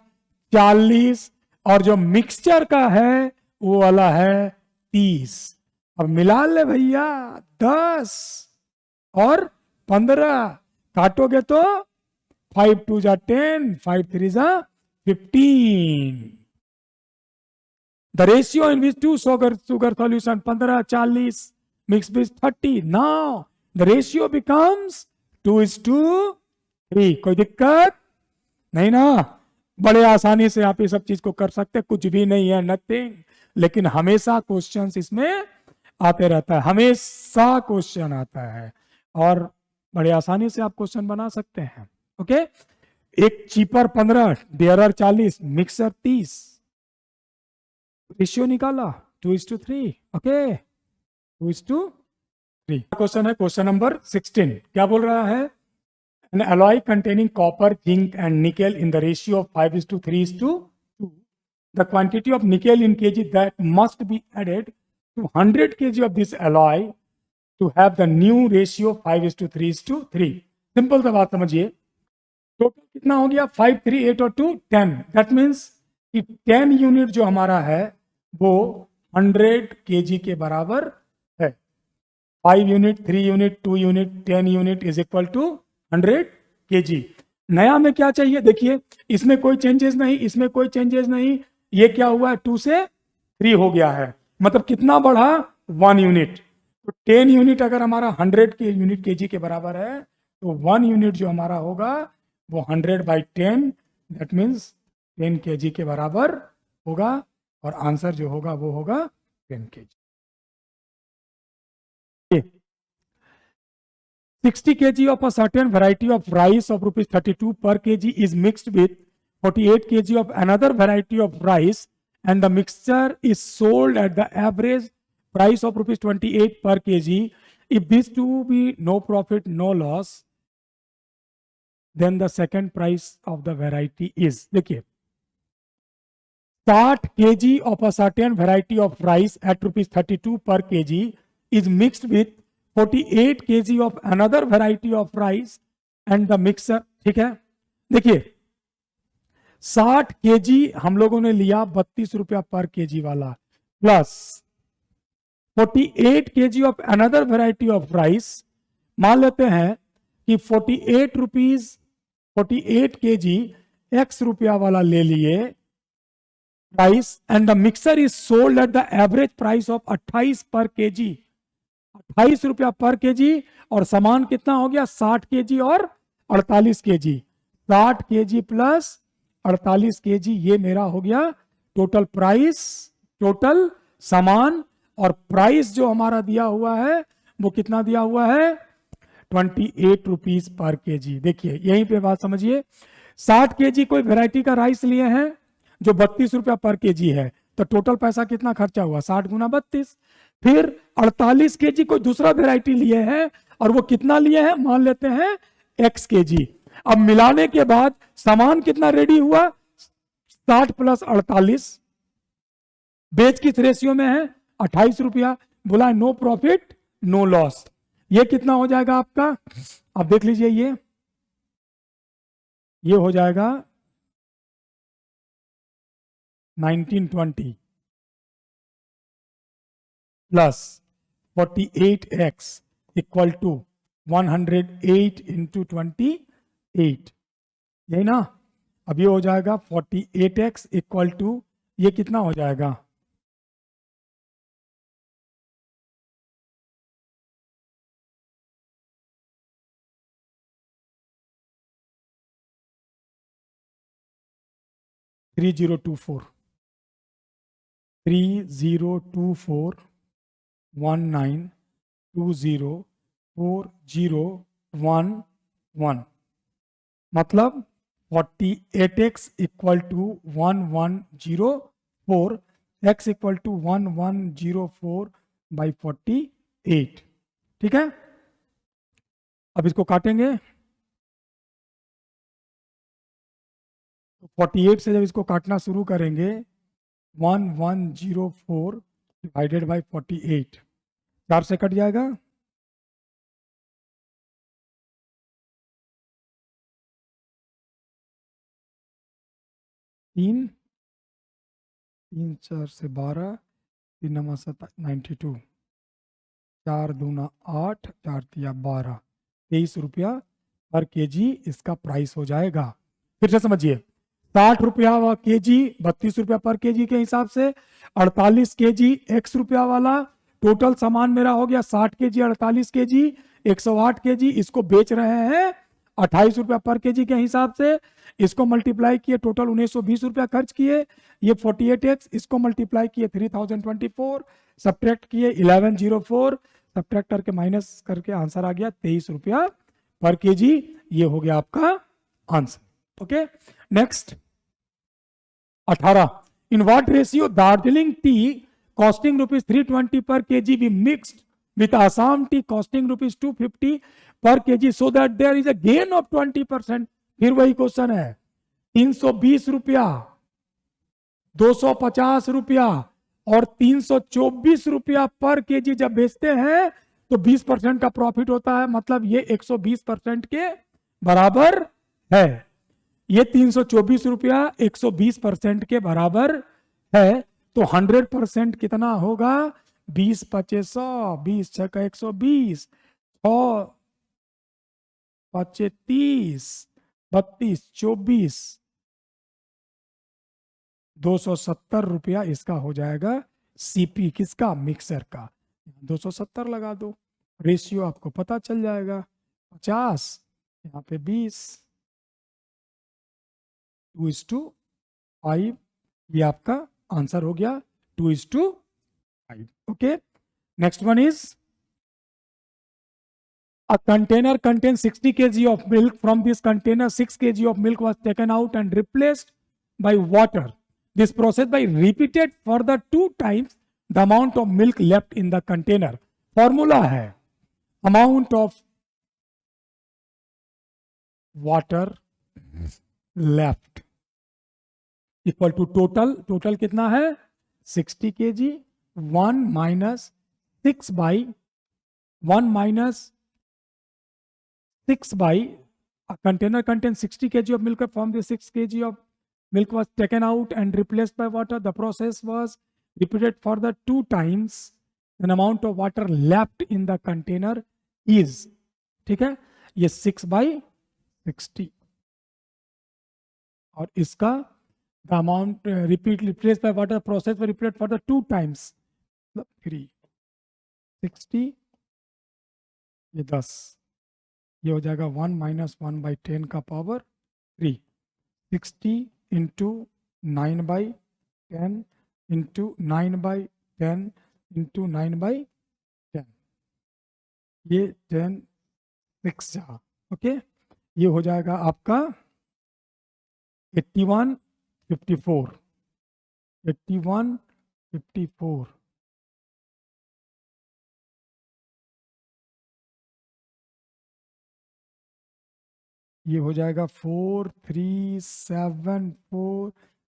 40 और जो मिक्सचर का है वो वाला है 30। अब मिला ले भैया, 10 और 15 काटोगे तो 5 2 जा 10, 5 3 जा 15। The ratio in which 2 sugar solution 15, 40 mixed with 30. Now the ratio becomes 2:3. कोई दिक्कत नहीं ना, बड़े आसानी से आप ये सब चीज को कर सकते, कुछ भी नहीं है, नथिंग। लेकिन हमेशा क्वेश्चंस इसमें आते रहता है, हमेशा क्वेश्चन आता है, और बड़े आसानी से आप क्वेश्चन बना सकते हैं। ओके, एक चीपर 15, डेयरर 40, मिक्सर 30, रेशियो निकाला 2:3। ओके, 2:3। क्वेश्चन है क्वेश्चन नंबर 16, क्या बोल रहा है, an alloy containing copper, zinc and nickel in the ratio of 5:3:2. The quantity of nickel in kg that must be added to 100 kg of this alloy to have the new ratio 5:3:3. Simple सा बात समझिए, total कितना हो गया, 5, 3, 8 और 2 10। That means कि 10 unit जो हमारा है वो 100 केजी के बराबर है। 5 unit, 3 unit, 2 unit, 10 unit is equal to 100 kg. नया में क्या चाहिए, देखिए इसमें कोई चेंजेस नहीं, इसमें कोई चेंजेस नहीं, ये क्या हुआ है 2 से 3 हो गया है, मतलब कितना बढ़ा 1 यूनिट। तो 10 यूनिट अगर हमारा 100 के यूनिट केजी के बराबर है तो 1 यूनिट जो हमारा होगा वो 100/10, दैट मीन्स 10 केजी के बराबर होगा, और आंसर जो होगा वो होगा 10 KG. 60 kg of a certain variety of rice of rupees 32 per kg is mixed with 48 kg of another variety of rice, and the mixture is sold at the average price of rupees 28 per kg. If these two be no profit, no loss, then the second price of the variety is, देखिए 60 kg of a certain variety of rice at rupees 32 per kg is mixed with 48 kg of another variety of rice and the mixer, ठीक है। देखिए 60 KG हम लोगों ने लिया 32 रुपया पर केजी वाला, plus 48 KG of another variety of rice. मान लेते हैं कि 48 रुपीज 48 केजी x रुपया वाला ले लिए rice, and the mixer is sold at the average price of 28 पर केजी, 28 रुपया पर केजी, और सामान कितना हो गया 60 केजी और 48 केजी, 60 केजी प्लस 48 केजी, ये मेरा हो गया टोटल प्राइस, टोटल सामान। और प्राइस जो हमारा दिया हुआ है वो कितना दिया हुआ है 28 रुपीज पर केजी। देखिए यहीं पे बात समझिए, 60 केजी कोई वैरायटी का राइस लिए हैं जो 32 रुपया पर केजी है, तो टोटल पैसा कितना खर्चा हुआ 60 गुना 32। फिर 48 केजी कोई दूसरा वेराइटी लिए हैं और वो कितना लिए हैं, मान लेते हैं x केजी। अब मिलाने के बाद सामान कितना रेडी हुआ 60 प्लस 48, बेच किस रेशियो में है 28 रुपया, बोला नो प्रॉफिट नो लॉस। ये कितना हो जाएगा आपका, अब देख लीजिए ये हो जाएगा 1920 plus 48x equal to 108 into 28, यही ना। अब ये हो जाएगा 48x इक्वल टू, ये कितना हो जाएगा 3024 19204011, मतलब 48x equal to 1104, x equal to 1104/48, ठीक है। अब इसको काटेंगे, 48 से जब इसको काटना शुरू करेंगे 1104 डिवाइडेड बाय 48, 4 से कट जाएगा, 3 3 4 से 12, 3 9 92, 4 दूना 8, 4 तिया 12, 23 रुपया पर केजी इसका प्राइस हो जाएगा। फिर से समझिए, 60 रुपया केजी 32 रुपया पर केजी के हिसाब से, 48 केजी x रुपया वाला, टोटल सामान मेरा हो गया 60 केजी 48 केजी 108 केजी, इसको बेच रहे हैं 28 रुपया पर केजी के हिसाब से, इसको मल्टीप्लाई किए टोटल 1920 रुपया खर्च किए, ये 48x, इसको मल्टीप्लाई किए 3024, सब्ट्रैक्ट किए 1104, सब्ट्रैक्ट करके माइनस करके आंसर आ गया 23 रुपया पर केजी, ये हो गया आपका answer. Okay, next 18, in what ratio Darjeeling tea costing rupees 320 per kg be mixed with Assam tea costing rupees 250 per kg so that there is a gain of 20%। फिर वही क्वेश्चन है, 320 रुपया, 250 रुपया और 324 रुपया पर केजी जब बेचते हैं तो 20% का प्रॉफिट होता है, मतलब ये 120% के बराबर है। ये 324 रुपया 120% के बराबर है, तो 100% कितना होगा? 20 25 100, 20 6 का 120, 6 5 30, 32 24, 270 रुपया इसका हो जाएगा सीपी, किसका? मिक्सर का। 270 लगा दो, रेशियो आपको पता चल जाएगा। 50 यहाँ पे 20, 2:5, ये आपका आंसर हो गया 2:5। Okay, next one is a container contains 60 kg of milk. From this container 6 kg of milk was taken out and replaced by water. This process by repeated further 2 times the amount of milk left in the container. Formula है amount of water left equal to total कितना है? 60 kg, 1 minus 6 by 6 by a container contains 60 kg of milk. From the 6 kg of milk was taken out and replaced by water. The process was repeated further 2 times. The amount of water left in the container is, ठीक है, ये 6 by 60 और इसका the amount replaced by water process was repeated further 2 times. 3 60, ये 10, ये हो जाएगा 1 minus 1 by 10 का power 3, 60 into 9 by 10 into 9 by 10 into 9 by 10, ये 10 6 जा, ओके, ये हो जाएगा आपका 81 54, 81 54, ये हो जाएगा 4374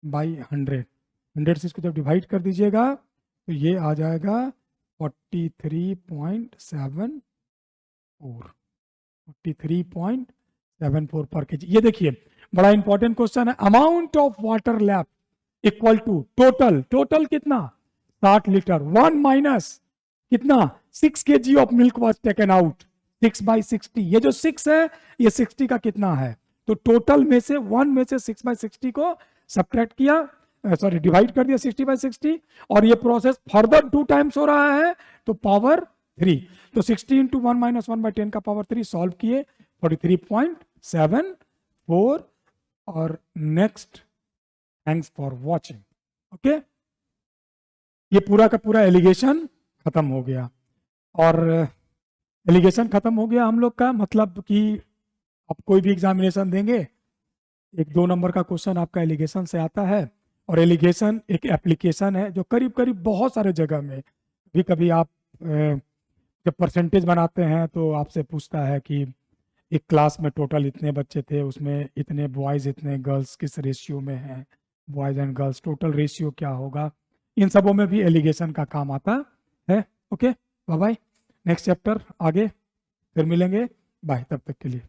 बाई 100 से इसको जब डिवाइड कर दीजिएगा तो ये आ जाएगा 43.74 पर केजी। ये देखिए बड़ा इंपॉर्टेंट क्वेश्चन है। Amount of water left equal to total कितना? 60 लीटर, 1 माइनस कितना? 6 kg of milk was taken out, 6 by 60, ये जो 6 है ये 60 का कितना है? तो टोटल में से 1 में से 6 by 60 को सब्ट्रैक्ट किया, सॉरी डिवाइड कर दिया 60 by 60, और ये प्रोसेस फर्दर 2 टाइम्स हो रहा है तो पावर 3, तो 60 इंटू 1 माइनस 1 बाई 10 का पावर 3 सॉल्व किए 43.74। और next, thanks for watching. Okay, ये पूरा का पूरा एलिगेशन खत्म हो गया। और एलिगेशन खत्म हो गया हम लोग का, मतलब कि आप कोई भी एग्जामिनेशन देंगे 1-2 नंबर का क्वेश्चन आपका एलिगेशन से आता है। और एलिगेशन एक एप्लीकेशन है जो करीब करीब बहुत सारे जगह में, भी कभी आप जब परसेंटेज बनाते हैं तो आपसे पूछता है कि एक क्लास में टोटल इतने बच्चे थे, उसमें इतने बॉयज़ इतने गर्ल्स किस रेशियो में हैं, boys and girls total ratio क्या होगा, इन सबों में भी एलिगेशन का काम आता है। Okay, bye bye, next chapter आगे फिर मिलेंगे, बाय, तब तक के लिए।